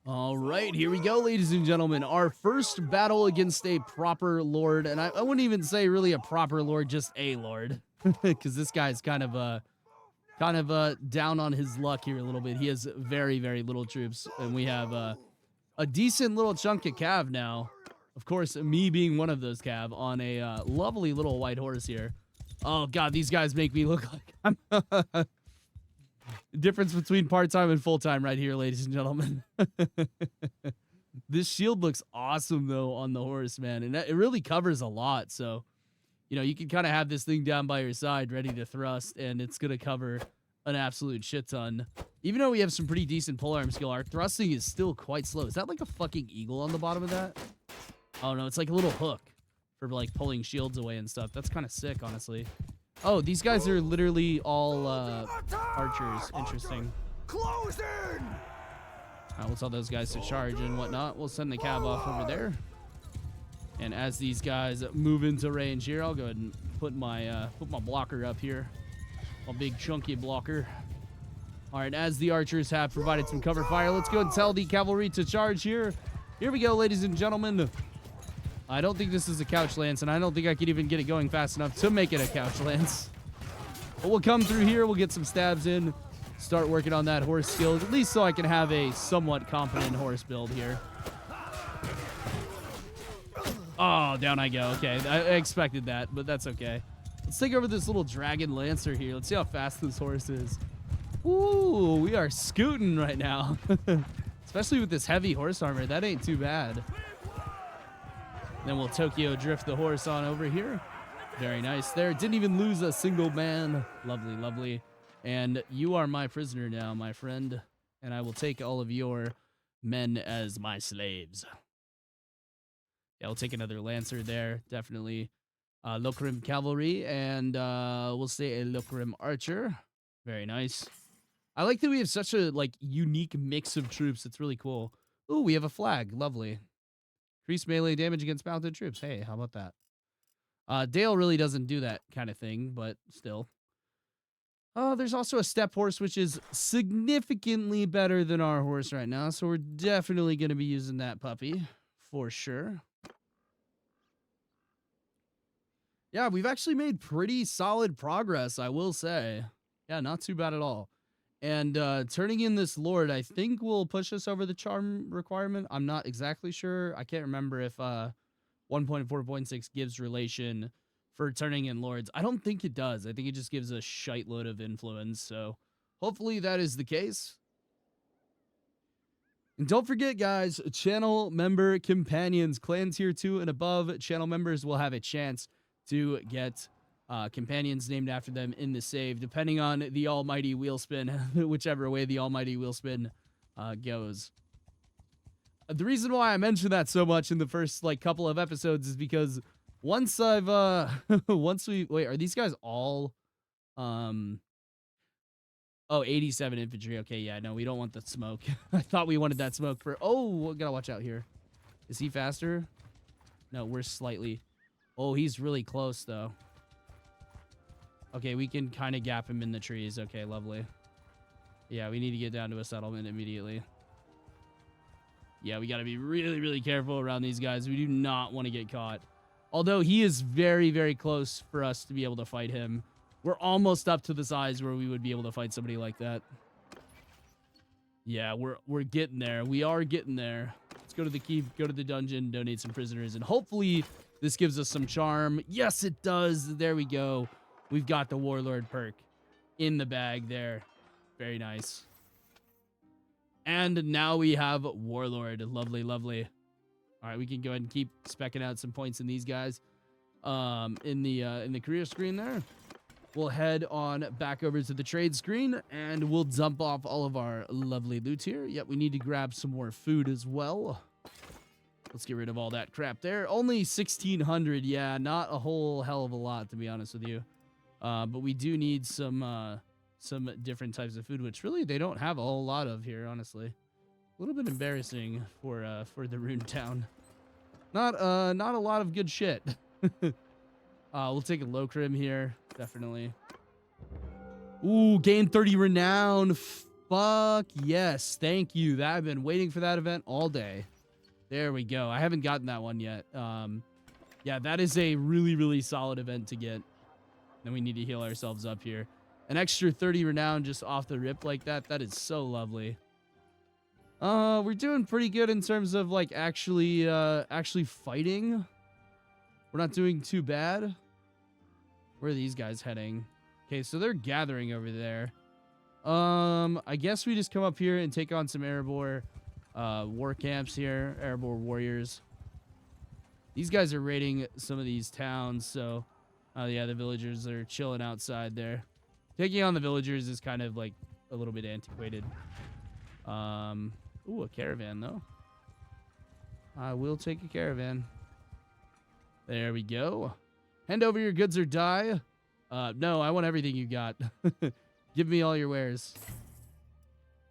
All right, here we go, ladies and gentlemen. Our first battle against a proper lord, and I wouldn't even say really a proper lord, just a lord, because this guy's kind of down on his luck here a little bit. He has very, very little troops, and we have a decent little chunk of cav now. Of course, me being one of those cav on a lovely little white horse here. Oh god, these guys make me look like I'm difference between part-time and full-time right here, ladies and gentlemen. This shield looks awesome though on the horse, man, and it really covers a lot. So, you know, you can kind of have this thing down by your side ready to thrust, and it's gonna cover an absolute shit ton. Even though we have some pretty decent polearm skill, our thrusting is still quite slow. Is that like a fucking eagle on the bottom of that? Oh no, it's like a little hook for like pulling shields away and stuff. That's kind of sick, honestly. Oh, these guys are literally all archers. Interesting. Close in! We'll tell those guys to charge and whatnot. We'll send the cav off over there. And as these guys move into range here, I'll go ahead and put my blocker up here. A big chunky blocker. All right, as the archers have provided some cover fire, let's go and tell the cavalry to charge here. Here we go, ladies and gentlemen. I don't think this is a couch lance, and I don't think I could even get it going fast enough to make it a couch lance. But we'll come through here, we'll get some stabs in, start working on that horse skill, at least so I can have a somewhat competent horse build here. Oh, down I go. Okay, I expected that, but that's okay. Let's take over this little dragon lancer here. Let's see how fast this horse is. Ooh, we are scooting right now. Especially with this heavy horse armor, that ain't too bad. Then we'll Tokyo drift the horse on over here. Very nice there. Didn't even lose a single man. Lovely, lovely. And you are my prisoner now, my friend. And I will take all of your men as my slaves. Yeah, we'll take another lancer there. Definitely. Lokrim cavalry. And we'll say a Lokrim archer. Very nice. I like that we have such a unique mix of troops. It's really cool. Ooh, we have a flag. Lovely. Increase melee damage against mounted troops. Hey, how about that? Dale really doesn't do that kind of thing, but still. There's also a step horse, which is significantly better than our horse right now, so we're definitely going to be using that puppy for sure. Yeah, we've actually made pretty solid progress, I will say. Yeah, not too bad at all. And turning in this lord, I think will push us over the charm requirement. I'm not exactly sure. I can't remember if 1.4.6 gives relation for turning in lords. I don't think it does. I think it just gives a shite load of influence. So hopefully that is the case. And don't forget, guys, channel member companions, clan tier 2 and above channel members will have a chance to get companions named after them in the save, depending on the almighty wheel spin, whichever way the almighty wheel spin goes. The reason why I mentioned that so much in the first couple of episodes is because once I've wait, are these guys all oh, 87 infantry? Okay, yeah, no, we don't want the smoke. I thought we wanted that smoke for gotta watch out here. Is he faster? No, we're slightly. Oh, he's really close though. Okay, we can kind of gap him in the trees. Okay, lovely. Yeah, we need to get down to a settlement immediately. Yeah, we got to be really, really careful around these guys. We do not want to get caught. Although he is very, very close for us to be able to fight him. We're almost up to the size where we would be able to fight somebody like that. Yeah, we're getting there. We are getting there. Let's go to the keep, go to the dungeon, donate some prisoners, and hopefully this gives us some charm. Yes, it does. There we go. We've got the Warlord perk in the bag there. Very nice. And now we have Warlord. Lovely, lovely. All right, we can go ahead and keep specking out some points in these guys. In the career screen there. We'll head on back over to the trade screen and we'll dump off all of our lovely loot here. Yep, we need to grab some more food as well. Let's get rid of all that crap there. Only 1,600. Yeah, not a whole hell of a lot, to be honest with you. But we do need some different types of food, which really they don't have a whole lot of here, honestly. A little bit embarrassing for the Rhun town. Not a lot of good shit. We'll take a Lokrim here, definitely. Ooh, gain 30 renown. Fuck yes. Thank you. That I've been waiting for that event all day. There we go. I haven't gotten that one yet. Yeah, that is a really, really solid event to get. Then we need to heal ourselves up here. An extra 30 renown just off the rip like that. That is so lovely. We're doing pretty good in terms of like actually fighting. We're not doing too bad. Where are these guys heading? Okay, so they're gathering over there. I guess we just come up here and take on some Erebor war camps here, Erebor warriors. These guys are raiding some of these towns, so yeah, the villagers are chilling outside there. Taking on the villagers is kind of like a little bit antiquated. Ooh, a caravan though. I will take a caravan. There we go. Hand over your goods or die. No, I want everything you got. Give me all your wares.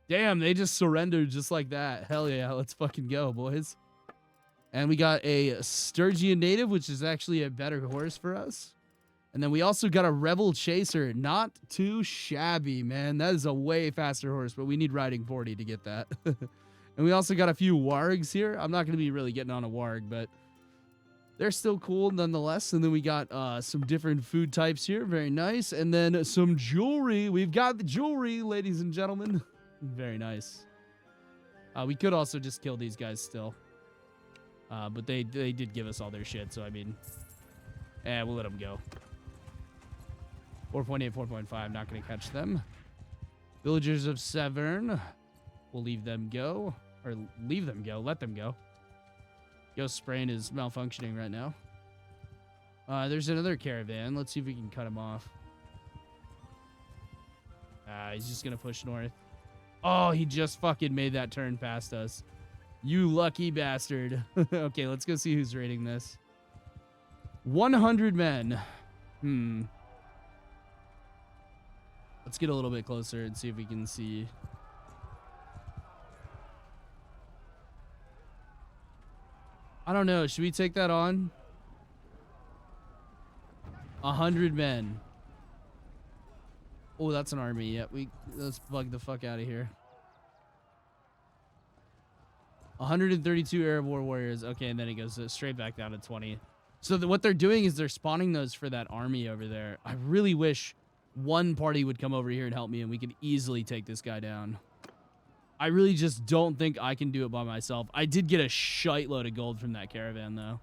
Damn, they just surrendered just like that. Hell yeah, let's fucking go, boys. And we got a Sturgian native, which is actually a better horse for us. And then we also got a Rebel Chaser. Not too shabby, man. That is a way faster horse, but we need riding 40 to get that. And we also got a few wargs here. I'm not going to be really getting on a warg, but they're still cool nonetheless. And then we got some different food types here. Very nice. And then some jewelry. We've got the jewelry, ladies and gentlemen. Very nice. We could also just kill these guys still. But they did give us all their shit, so I mean, we'll let them go. 4.8, 4.5, not going to catch them. Villagers of Severn. We'll leave them go. Or leave them go. Let them go. Ghost Sprain is malfunctioning right now. There's another caravan. Let's see if we can cut him off. He's just going to push north. Oh, he just fucking made that turn past us. You lucky bastard. Okay, let's go see who's raiding this. 100 men. Let's get a little bit closer and see if we can see. I don't know. Should we take that on? 100 men. Oh, that's an army. Yeah, let's bug the fuck out of here. 132 Erebor warriors. Okay, and then it goes straight back down to 20. So what they're doing is they're spawning those for that army over there. I really wish one party would come over here and help me, and we could easily take this guy down. I really just don't think I can do it by myself. I did get a shite load of gold from that caravan, though.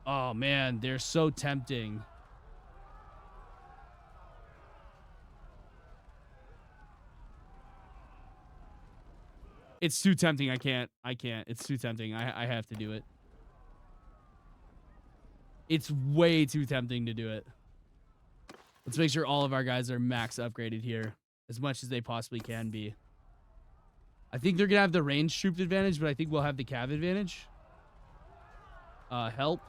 Oh, man, they're so tempting. It's too tempting. I can't. It's too tempting. I have to do it. It's way too tempting to do it. Let's make sure all of our guys are max upgraded here as much as they possibly can be. I think they're going to have the ranged troop advantage, but I think we'll have the cav advantage. Help.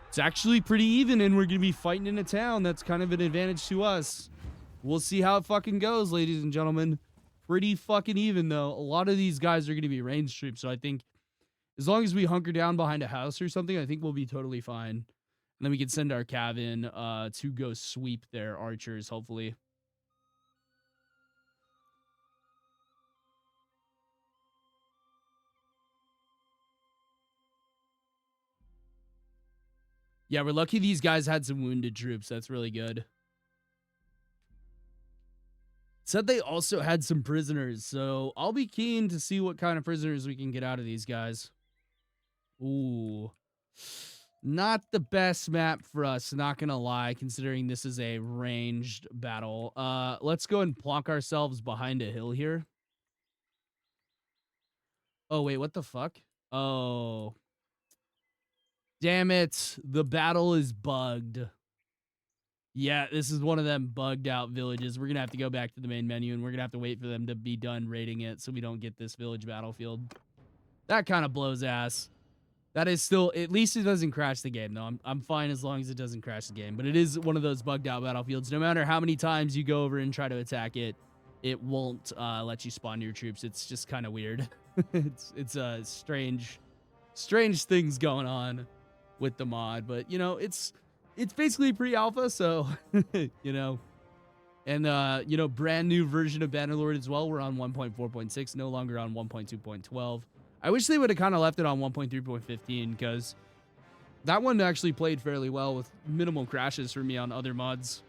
It's actually pretty even, and we're going to be fighting in a town. That's kind of an advantage to us. We'll see how it fucking goes, ladies and gentlemen. Pretty fucking even, though. A lot of these guys are going to be ranged troops, so I think as long as we hunker down behind a house or something, I think we'll be totally fine. And then we can send our cav in to go sweep their archers, hopefully. Yeah, we're lucky these guys had some wounded troops. That's really good. Said they also had some prisoners, so I'll be keen to see what kind of prisoners we can get out of these guys. Ooh. Not the best map for us, not gonna lie, considering this is a ranged battle. Let's go and plonk ourselves behind a hill here. Oh, wait, what the fuck? Oh. Damn it. The battle is bugged. Yeah, this is one of them bugged out villages. We're going to have to go back to the main menu, and we're going to have to wait for them to be done raiding it so we don't get this village battlefield. That kind of blows ass. That is still, at least it doesn't crash the game, though. I'm fine as long as it doesn't crash the game. But it is one of those bugged out battlefields. No matter how many times you go over and try to attack it, it won't let you spawn your troops. It's just kind of weird. it's strange things going on with the mod. But, you know, it's basically pre-alpha, so, you know, And, you know, brand new version of Bannerlord as well. We're on 1.4.6, no longer on 1.2.12. I wish they would have kind of left it on 1.3.15 because that one actually played fairly well with minimal crashes for me on other mods.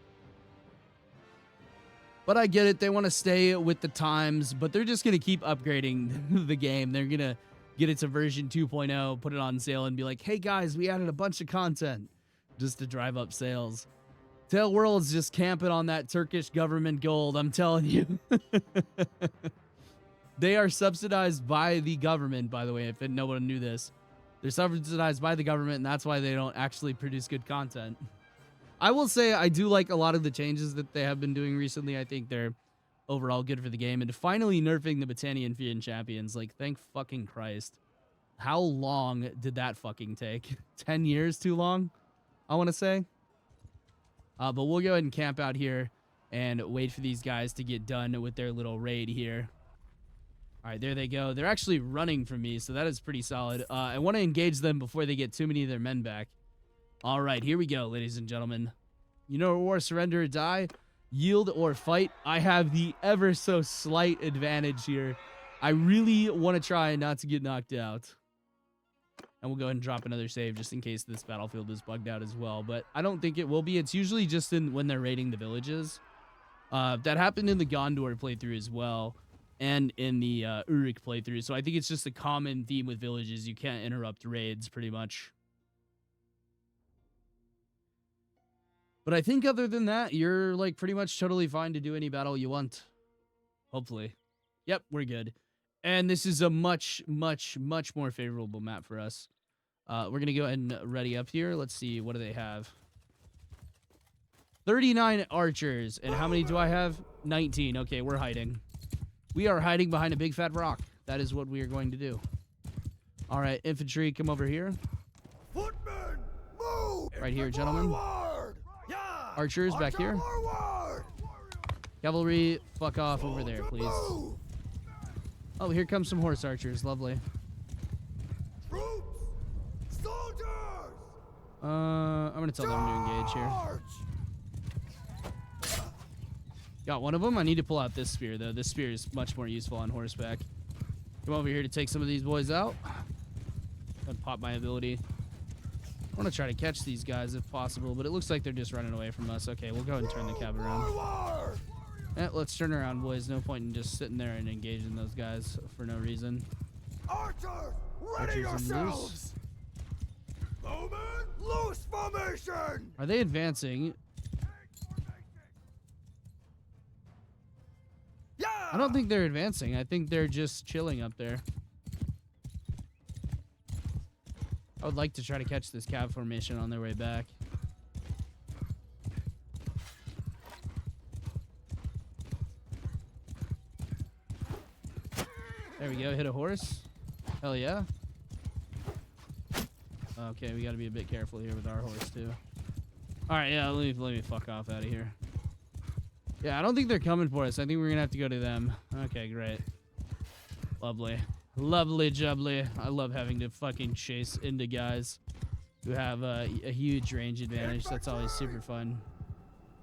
But I get it. They want to stay with the times, but they're just going to keep upgrading the game. They're going to get it to version 2.0, put it on sale, and be like, hey, guys, we added a bunch of content just to drive up sales. Tail World's just camping on that Turkish government gold, I'm telling you. They are subsidized by the government, by the way, if no one knew this. They're subsidized by the government, and that's why they don't actually produce good content. I will say I do like a lot of the changes that they have been doing recently. I think they're overall good for the game. And finally nerfing the Britannian Fiend champions, like, thank fucking Christ. How long did that fucking take? 10 years too long, I want to say. But we'll go ahead and camp out here and wait for these guys to get done with their little raid here. All right, there they go. They're actually running from me, so that is pretty solid. I want to engage them before they get too many of their men back. All right, here we go, ladies and gentlemen. You know, war, surrender, or die, yield, or fight. I have the ever so slight advantage here. I really want to try not to get knocked out. And we'll go ahead and drop another save just in case this battlefield is bugged out as well. But I don't think it will be. It's usually just when they're raiding the villages. That happened in the Gondor playthrough as well. And in the Uruk playthrough. So I think it's just a common theme with villages. You can't interrupt raids pretty much. But I think other than that, you're like pretty much totally fine to do any battle you want. Hopefully. Yep, we're good. And this is a much, much, much more favorable map for us. We're going to go ahead and ready up here. Let's see. What do they have? 39 archers. And how many do I have? 19. Okay, we're hiding. We are hiding behind a big fat rock. That is what we are going to do. All right, infantry, come over here. Footmen, move! Right here, gentlemen. Archers back here. Cavalry, fuck off over there, please. Oh, here comes some horse archers. Lovely. Troops! Soldiers! I'm gonna tell them to engage here. Got one of them. I need to pull out this spear, though. This spear is much more useful on horseback. Come over here to take some of these boys out. And pop my ability. I want to try to catch these guys if possible, but it looks like they're just running away from us. Okay, we'll go ahead and turn the cab around. Yeah, let's turn around, boys. No point in just sitting there and engaging those guys for no reason. Archers, ready yourselves! Bowman, loose formation! Are they advancing? Yeah! I don't think they're advancing. I think they're just chilling up there. I would like to try to catch this cab formation on their way back. There we go. Hit a horse. Hell yeah. Okay, we got to be a bit careful here with our horse too. All right, yeah, let me fuck off out of here. Yeah, I don't think they're coming for us. I think we're gonna have to go to them. Okay, great. Lovely. Lovely jubbly. I love having to fucking chase into guys who have a huge range advantage. That's always super fun.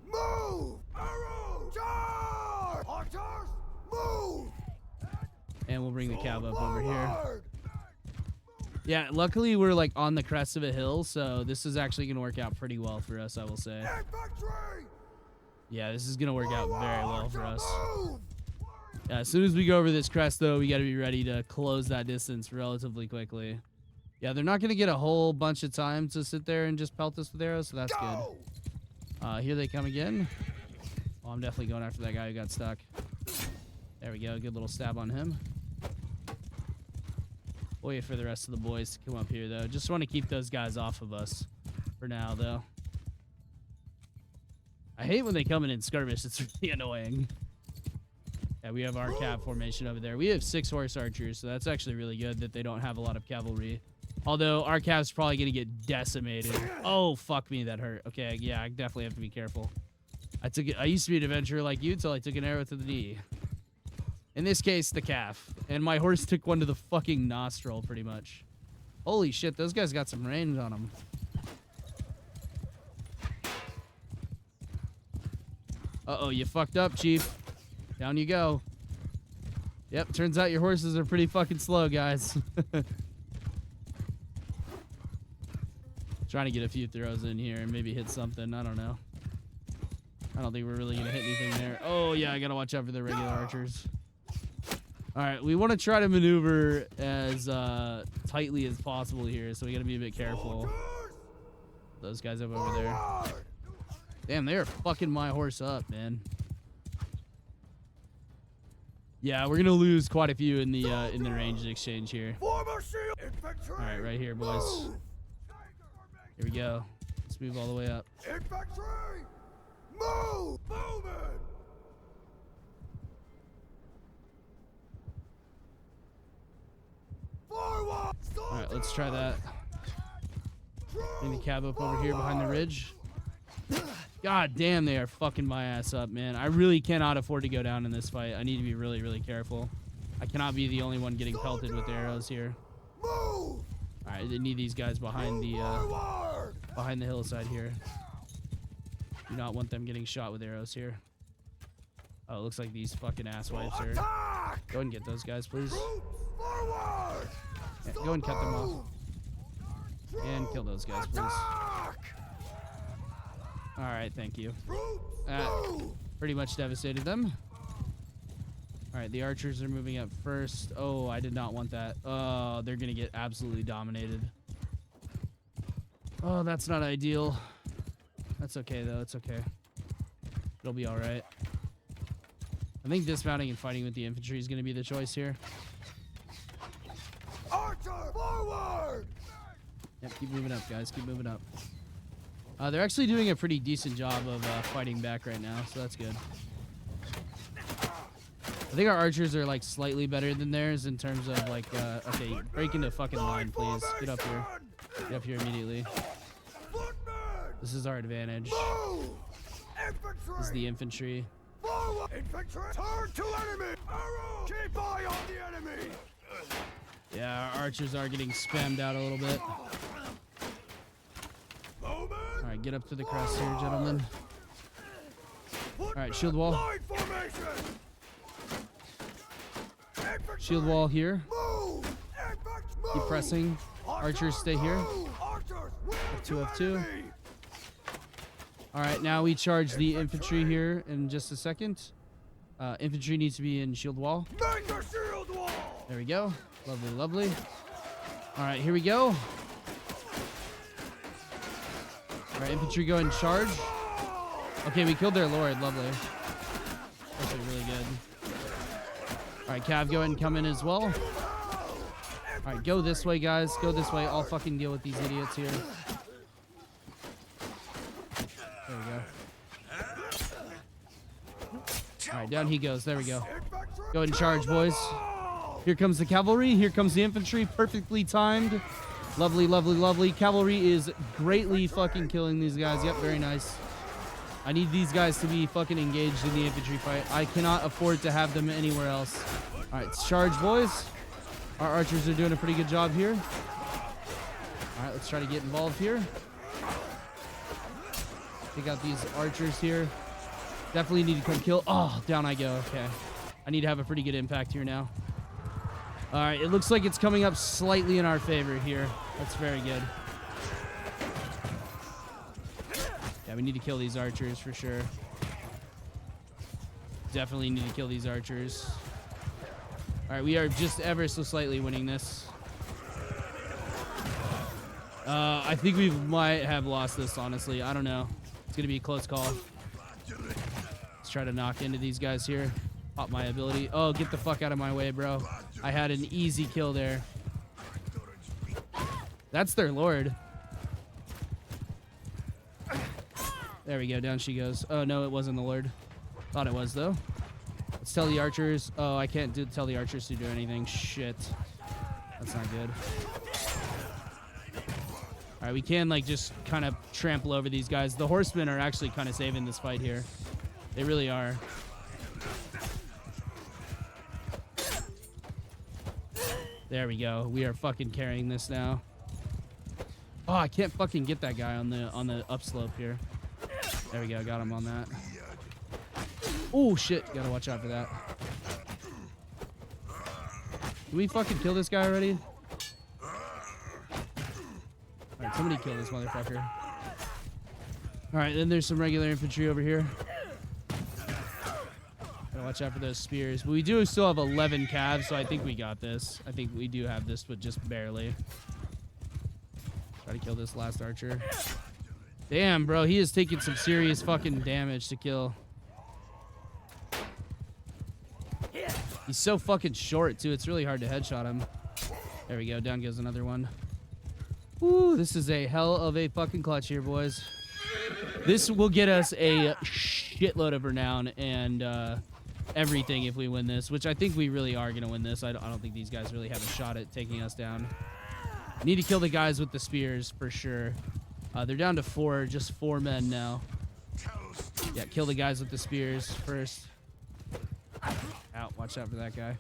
Move! Arrow! Charge! Archers, move! And we'll bring the cab up over here. Yeah, luckily we're like on the crest of a hill, so this is actually gonna work out pretty well for us, I will say. Infantry! Yeah, this is gonna work out very well for us. Yeah, as soon as we go over this crest, though, we got to be ready to close that distance relatively quickly. Yeah, they're not going to get a whole bunch of time to sit there and just pelt us with arrows, so that's good. Here they come again. Oh, I'm definitely going after that guy who got stuck. There we go. Good little stab on him. We'll wait for the rest of the boys to come up here, though. Just want to keep those guys off of us for now, though. I hate when they come in skirmish. It's really annoying. Yeah, we have our cab formation over there. We have 6 horse archers, so that's actually really good that they don't have a lot of cavalry. Although our cab's probably going to get decimated. Oh, fuck me, that hurt. Okay, yeah, I definitely have to be careful. I used to be an adventurer like you till I took an arrow to the knee. In this case, the calf. And my horse took one to the fucking nostril, pretty much. Holy shit, those guys got some range on them. Uh-oh, you fucked up, Chief. Down you go. Yep, turns out your horses are pretty fucking slow, guys. Trying to get a few throws in here and maybe hit something. I don't know. I don't think we're really going to hit anything there. Oh, yeah, I got to watch out for the regular archers. All right, we want to try to maneuver as tightly as possible here, so we got to be a bit careful. Those guys up over there. Damn, they are fucking my horse up, man. Yeah, we're going to lose quite a few in the ranged exchange here. All right, right here, boys. Here we go. Let's move all the way up. Infantry! Move! Moving! Forward! All right, let's try that. Bring the cab up over here behind the ridge. God damn, they are fucking my ass up, man. I really cannot afford to go down in this fight. I need to be really, really careful. I cannot be the only one getting pelted with arrows here. Move! All right, I need these guys behind the hillside here. Do not want them getting shot with arrows here. Oh, it looks like these fucking asswipes are. Go ahead and get those guys, please. Yeah, go and cut them off. And kill those guys, please. All right, thank you. Pretty much devastated them. All right, the archers are moving up first. Oh, I did not want that. Oh, they're going to get absolutely dominated. Oh, that's not ideal. That's okay, though. It's okay. It'll be all right. I think dismounting and fighting with the infantry is going to be the choice here. Archer, forward! Yep, keep moving up, guys. Keep moving up. They're actually doing a pretty decent job of fighting back right now, so that's good. I think our archers are like slightly better than theirs in terms of like, okay, break into fucking line, please. Get up here. Get up here immediately. This is our advantage. This is the infantry. Infantry, turn to enemy! Arrow! Keep eye on the enemy! Yeah, our archers are getting spammed out a little bit. Alright, get up to the crest here, gentlemen. Alright, shield wall. Shield wall here. Keep pressing. Archers, stay here. F2, F2. Alright, now we charge the infantry here in just a second. Infantry needs to be in shield wall. There we go. Lovely, lovely. Alright, here we go. Alright, infantry go and charge. Okay, we killed their lord. Lovely. That's really good. Alright, cav, go ahead and come in as well. Alright, go this way, guys. Go this way. I'll fucking deal with these idiots here. There we go. Alright, down he goes. There we go. Go ahead and charge, boys. Here comes the cavalry. Here comes the infantry. Perfectly timed. Lovely, lovely, lovely. Cavalry is greatly fucking killing these guys. Yep, very nice. I need these guys to be fucking engaged in the infantry fight. I cannot afford to have them anywhere else. All right, charge, boys. Our archers are doing a pretty good job here. All right, let's try to get involved here. Take out these archers here. Definitely need to come kill. Oh, down I go. Okay. I need to have a pretty good impact here now. All right, it looks like it's coming up slightly in our favor here. That's very good. Yeah, we need to kill these archers for sure. Definitely need to kill these archers. All right, we are just ever so slightly winning this. I think we might have lost this, honestly. I don't know. It's going to be a close call. Let's try to knock into these guys here. Pop my ability. Oh, get the fuck out of my way, bro. I had an easy kill there. That's their lord. There we go. Down she goes. Oh, no, it wasn't the lord. Thought it was, though. Let's tell the archers. Oh, I can't tell the archers to do anything. Shit. That's not good. All right, we can, like, just kind of trample over these guys. The horsemen are actually kind of saving this fight here. They really are. There we go. We are fucking carrying this now. Oh, I can't fucking get that guy on the upslope here. There we go. Got him on that. Oh, shit. Gotta watch out for that. Did we fucking kill this guy already? Alright, somebody kill this motherfucker. Alright, then there's some regular infantry over here. Gotta watch out for those spears. But we do still have 11 calves, so I think we got this. I think we do have this, but just barely. Try to kill this last archer. Damn, bro, he is taking some serious fucking damage to kill. He's so fucking short, too. It's really hard to headshot him. There we go. Down goes another one. Ooh, this is a hell of a fucking clutch here, boys. This will get us a shitload of renown and everything if we win this, which I think we really are going to win this. I don't think these guys really have a shot at taking us down. Need to kill the guys with the spears for sure. They're down to 4, just 4 men now. Yeah, kill the guys with the spears first. Out, watch out for that guy.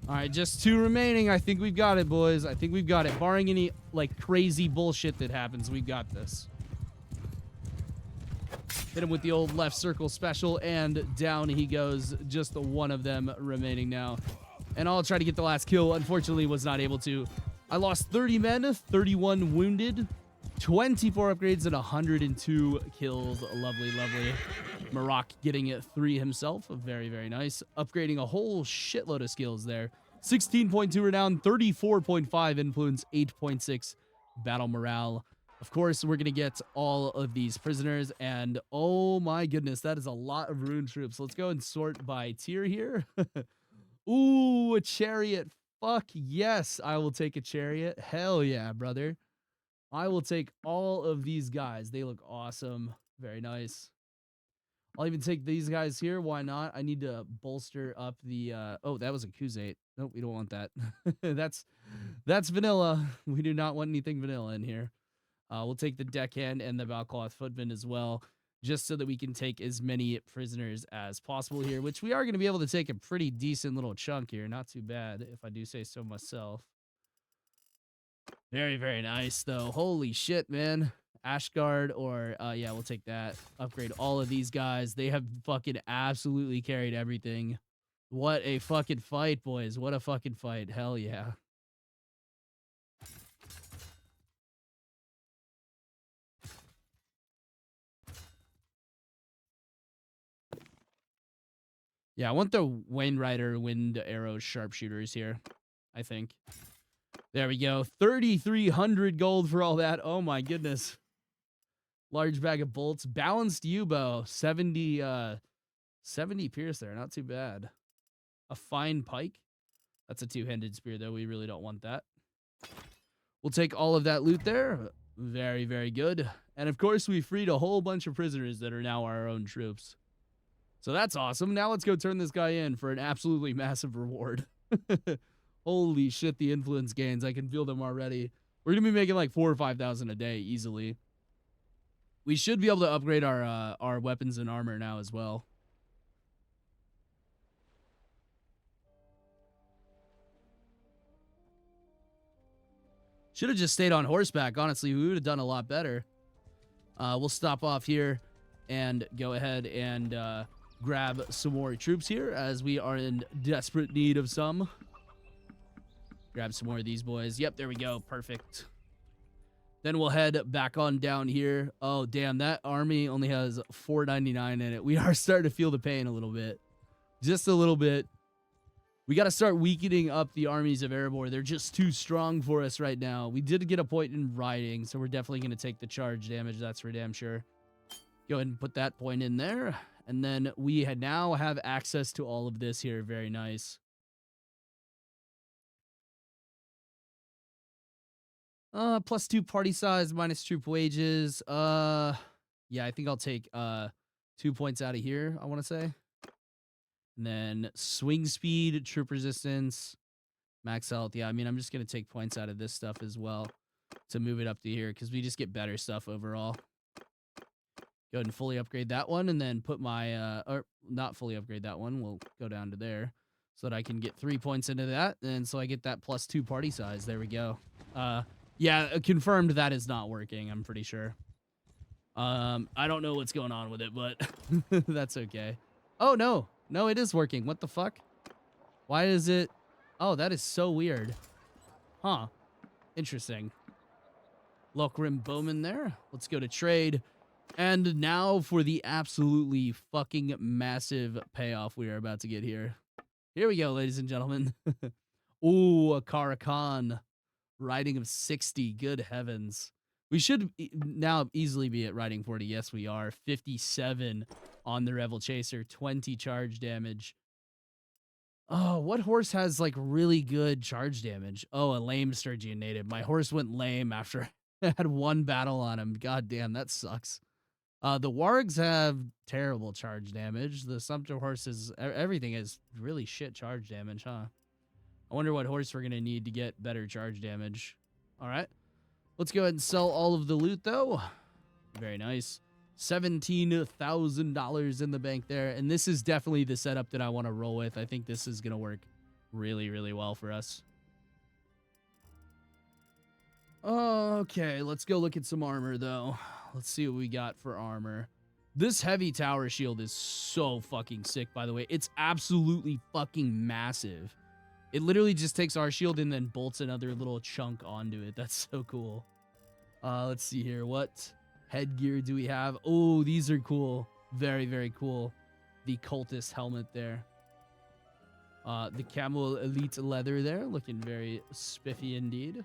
All right, just 2 remaining. I think we've got it, boys. I think we've got it. Barring any, like, crazy bullshit that happens, we've got this. Hit him with the old left circle special, and down he goes. Just the one of them remaining now. And I'll try to get the last kill. Unfortunately, was not able to. I lost 30 men, 31 wounded, 24 upgrades, and 102 kills. Lovely, lovely. Maroc getting it 3 himself. Very, very nice. Upgrading a whole shitload of skills there. 16.2 renown, 34.5 influence, 8.6 battle morale. Of course, we're going to get all of these prisoners, and oh my goodness, that is a lot of Rhun troops. Let's go and sort by tier here. Ooh, a chariot. Fuck yes, I will take a chariot. Hell yeah, brother. I will take all of these guys. They look awesome. Very nice. I'll even take these guys here. Why not? I need to bolster up the... oh, that was a Kuzate. Nope, we don't want that. That's vanilla. We do not want anything vanilla in here. We'll take the deckhand and the Valcloth footman as well, just so that we can take as many prisoners as possible here, which we are going to be able to take a pretty decent little chunk here. Not too bad, if I do say so myself. Very, very nice, though. Holy shit, man. Ashgard or, yeah, we'll take that. Upgrade all of these guys. They have fucking absolutely carried everything. What a fucking fight, boys. What a fucking fight. Hell yeah. Yeah, I want the Wainwriter Wind Arrow Sharpshooters here, I think. There we go. 3,300 gold for all that. Oh my goodness. Large bag of bolts. Balanced U-bow. 70 pierce there. Not too bad. A fine pike. That's a 2-handed spear, though. We really don't want that. We'll take all of that loot there. Very, very good. And of course, we freed a whole bunch of prisoners that are now our own troops. So that's awesome. Now let's go turn this guy in for an absolutely massive reward. Holy shit, the influence gains. I can feel them already. We're going to be making like 4,000 or 5,000 a day easily. We should be able to upgrade our weapons and armor now as well. Should have just stayed on horseback. Honestly, we would have done a lot better. We'll stop off here and go ahead and grab some more troops here, as we are in desperate need of some. Grab some more of these boys. Yep, there we go. Perfect. Then we'll head back on down here. Oh, damn, that army only has 499 in it. We are starting to feel the pain a little bit. Just a little bit. We got to start weakening up the armies of Erebor. They're just too strong for us right now. We did get a point in riding, so we're definitely going to take the charge damage. That's for damn sure. Go ahead and put that point in there. And then we now have access to all of this here. Very nice. +2 party size, minus troop wages. Yeah, I think I'll take 2 points out of here, I want to say. And then swing speed, troop resistance, max health. Yeah, I mean, I'm just going to take points out of this stuff as well to move it up to here, because we just get better stuff overall. Go ahead and fully upgrade that one, and then put my, or not fully upgrade that one. We'll go down to there so that I can get 3 points into that. And so I get that +2 party size. There we go. Yeah, confirmed that is not working, I'm pretty sure. I don't know what's going on with it, but that's okay. Oh, no. No, it is working. What the fuck? Why is it? Oh, that is so weird. Huh. Interesting. Lokrim Bowman there. Let's go to trade. And now for the absolutely fucking massive payoff we are about to get here. Here we go, ladies and gentlemen. Ooh, a Karakan. Riding of 60. Good heavens. We should now easily be at riding 40. Yes, we are. 57 on the Revel Chaser. 20 charge damage. Oh, what horse has like really good charge damage? Oh, a lame Sturgian native. My horse went lame after I had one battle on him. God damn, that sucks. The wargs have terrible charge damage. The sumpter horses, everything is really shit charge damage, huh? I wonder what horse we're going to need to get better charge damage. All right. Let's go ahead and sell all of the loot, though. Very nice. $17,000 in the bank there. And this is definitely the setup that I want to roll with. I think this is going to work really, really well for us. Okay, let's go look at some armor, though. Let's see what we got for armor. This heavy tower shield is so fucking sick, by the way. It's absolutely fucking massive. It literally just takes our shield and then bolts another little chunk onto it. That's so cool. Let's see here. What headgear do we have? Oh, these are cool. Very, very cool. The cultist helmet there. The camel elite leather there. Looking very spiffy indeed.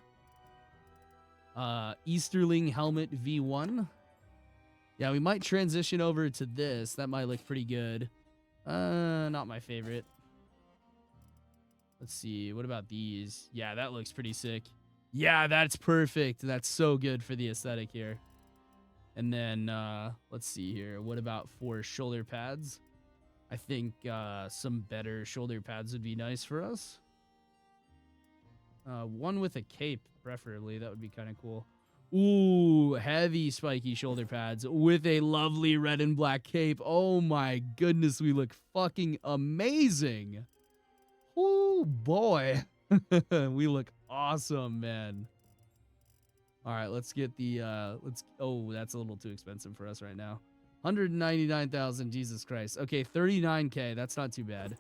Easterling helmet V1. Yeah, we might transition over to this. That might look pretty good. Not my favorite. Let's see. What about these? Yeah, that looks pretty sick. Yeah, that's perfect. That's so good for the aesthetic here. And then, let's see here. What about for shoulder pads? I think some better shoulder pads would be nice for us. One with a cape, preferably. That would be kind of cool. Ooh, heavy spiky shoulder pads with a lovely red and black cape. Oh my goodness, we look fucking amazing. Oh boy. We look awesome, man. All right, let's get the oh, that's a little too expensive for us right now. 199,000, Jesus Christ. Okay, 39k, that's not too bad.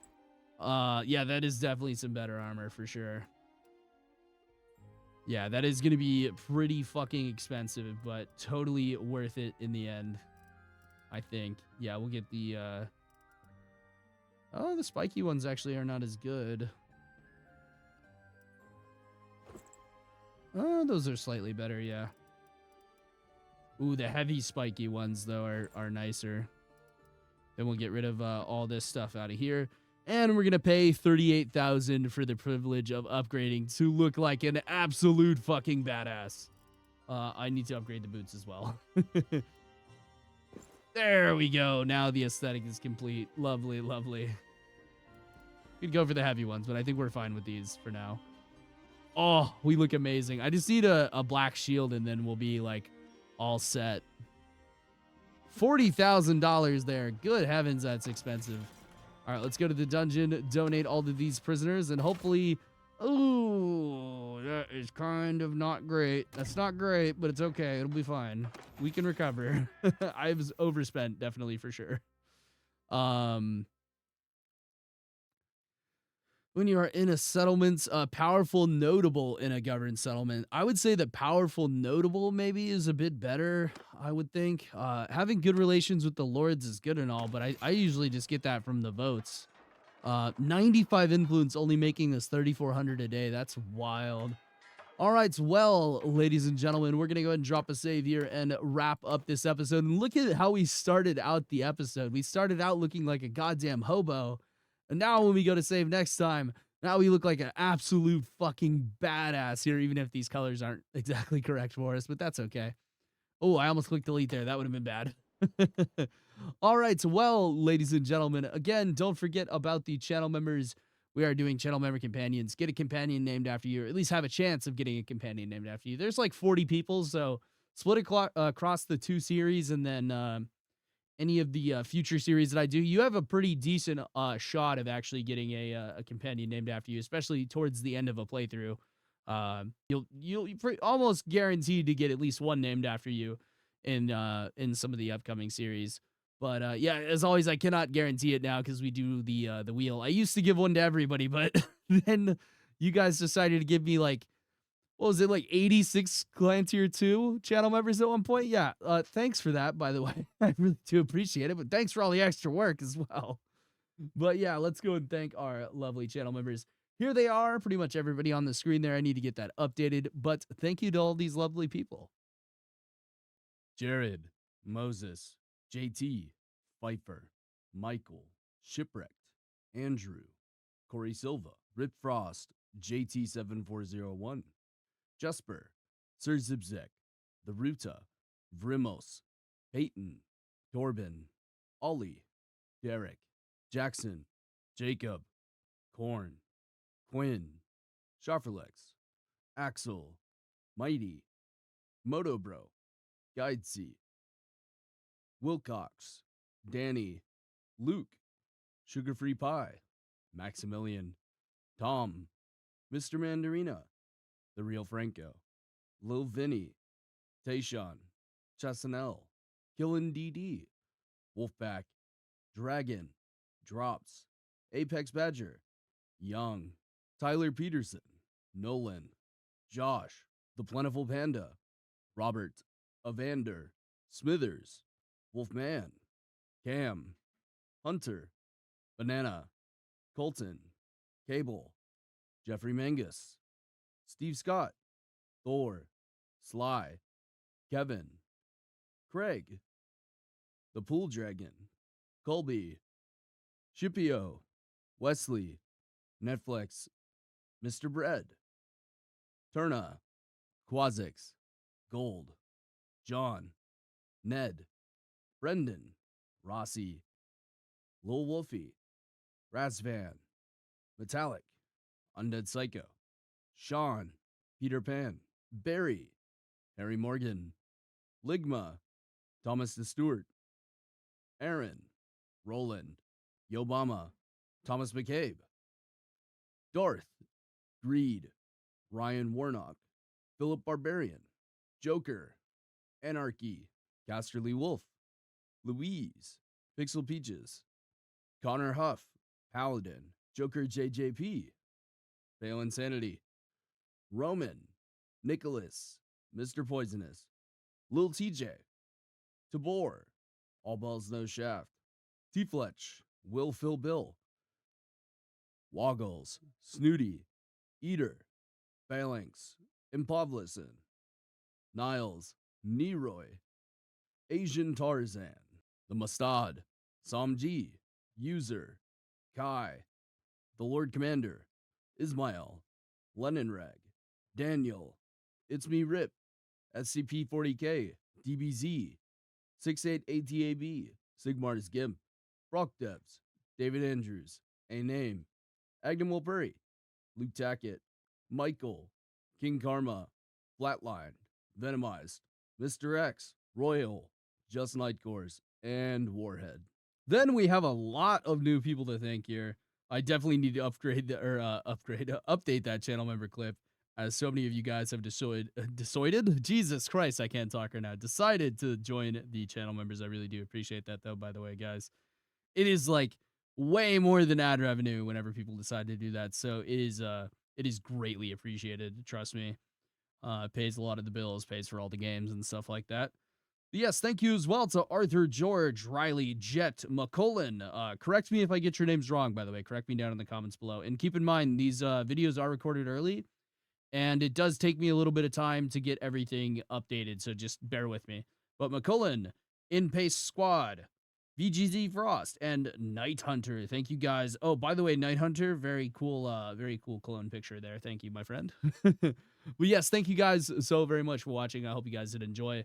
Yeah, that is definitely some better armor for sure. Yeah, that is going to be pretty fucking expensive, but totally worth it in the end, I think. Yeah, we'll get the oh, the spiky ones actually are not as good. Oh, those are slightly better, yeah. Ooh, the heavy spiky ones, though, are nicer. Then we'll get rid of all this stuff out of here. And we're going to pay $38,000 for the privilege of upgrading to look like an absolute fucking badass. I need to upgrade the boots as well. There we go. Now the aesthetic is complete. Lovely, lovely. We'd go for the heavy ones, but I think we're fine with these for now. Oh, we look amazing. I just need a black shield and then we'll be like all set. $40,000 there. Good heavens, that's expensive. All right, let's go to the dungeon, donate all of these prisoners, and hopefully... Ooh, that is kind of not great. That's not great, but it's okay. It'll be fine. We can recover. I was overspent, definitely, for sure. When you are in a settlement, powerful notable in a governed settlement. I would say that powerful notable maybe is a bit better, I would think. Having good relations with the lords is good and all, but I usually just get that from the votes. 95 influence only making us 3,400 a day. That's wild. All right, well, ladies and gentlemen, we're going to go ahead and drop a save here and wrap up this episode. And look at how we started out the episode. We started out looking like a goddamn hobo. And now when we go to save next time, now we look like an absolute fucking badass here, even if these colors aren't exactly correct for us, but that's okay. Oh, I almost clicked delete there. That would have been bad. All right, well, ladies and gentlemen, again, don't forget about the channel members. We are doing channel member companions. Get a companion named after you, or at least have a chance of getting a companion named after you. There's like 40 people, so split it across the 2 series, and then any of the future series that I do, you have a pretty decent shot of actually getting a companion named after you, especially towards the end of a playthrough. You'll almost guaranteed to get at least one named after you in some of the upcoming series. But yeah, as always, I cannot guarantee it now because we do the wheel. I used to give one to everybody, but then you guys decided to give me like, what was it, like 86 clan tier 2 channel members at one point? Yeah, thanks for that, by the way. I really do appreciate it, but thanks for all the extra work as well. But yeah, let's go and thank our lovely channel members. Here they are, pretty much everybody on the screen there. I need to get that updated, but thank you to all these lovely people. Jared, Moses, JT, Pfeiffer, Michael, Shipwrecked, Andrew, Corey Silva, Rip Frost, JT7401, Jesper, Sir Zibzek, The Ruta, Vrimos, Peyton, Torben, Ollie, Derek, Jackson, Jacob, Korn, Quinn, Schafferlex, Axel, Mighty, Motobro, Guidesy, Wilcox, Danny, Luke, Sugar Free Pie, Maximilian, Tom, Mr. Mandarina, The Real Franco, Lil Vinny, Tayshawn, Chassanel, Killin DD, Wolfpack, Dragon, Drops, Apex Badger, Young, Tyler Peterson, Nolan, Josh, The Plentiful Panda, Robert, Evander, Smithers, Wolfman, Cam, Hunter, Banana, Colton, Cable, Jeffrey Mangus, Steve Scott, Thor, Sly, Kevin, Craig, The Pool Dragon, Colby, Shipio, Wesley, Netflix, Mr. Bread, Turna, Quazix, Gold, John, Ned, Brendan, Rossi, Lil Wolfie, Razvan, Metallic, Undead Psycho, Sean, Peter Pan, Barry, Harry Morgan, Ligma, Thomas the Stewart, Aaron, Roland, Yobama, Thomas McCabe, Darth, Greed, Ryan Warnock, Philip Barbarian, Joker, Anarchy, Casterly Wolf, Louise, Pixel Peaches, Connor Huff, Paladin, Joker JJP, Fail Insanity, Roman, Nicholas, Mr. Poisonous, Lil TJ, Tabor, All Balls No Shaft, T Fletch, Will Phil Bill, Woggles, Snooty, Eater, Phalanx, Impovlison, Niles, Neroy, Asian Tarzan, The Mustad, Sam G, User, Kai, The Lord Commander, Ismail, Leninrag, Daniel, It's Me Rip, SCP-40K, DBZ, 68ATAB, Sigmar's Gimp, Rock Devs, David Andrews, A Name, Agnem Wilbury, Luke Tackett, Michael, King Karma, Flatline, Venomized, Mr. X, Royal, Just Nightcores, and Warhead. Then we have a lot of new people to thank here. I definitely need to update that channel member clip, as so many of you guys have decided, Jesus Christ, I can't talk right now, decided to join the channel members. I really do appreciate that, though, by the way, guys. It is like way more than ad revenue whenever people decide to do that, so it is greatly appreciated, trust me. Pays a lot of the bills, pays for all the games and stuff like that. But yes, thank you as well to Arthur, George, Riley, Jet, McCullen. Correct me if I get your names wrong, by the way. Correct me down in the comments below. And keep in mind, these videos are recorded early, and it does take me a little bit of time to get everything updated, so just bear with me. But McCullen, In Pace Squad, VGZ Frost, and Night Hunter. Thank you guys. Oh, by the way, Night Hunter, very cool clone picture there. Thank you, my friend. But yes, thank you guys so very much for watching. I hope you guys did enjoy.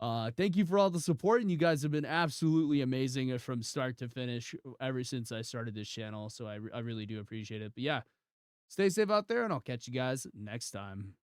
Thank you for all the support, and you guys have been absolutely amazing from start to finish ever since I started this channel, so I really do appreciate it. But yeah, stay safe out there, and I'll catch you guys next time.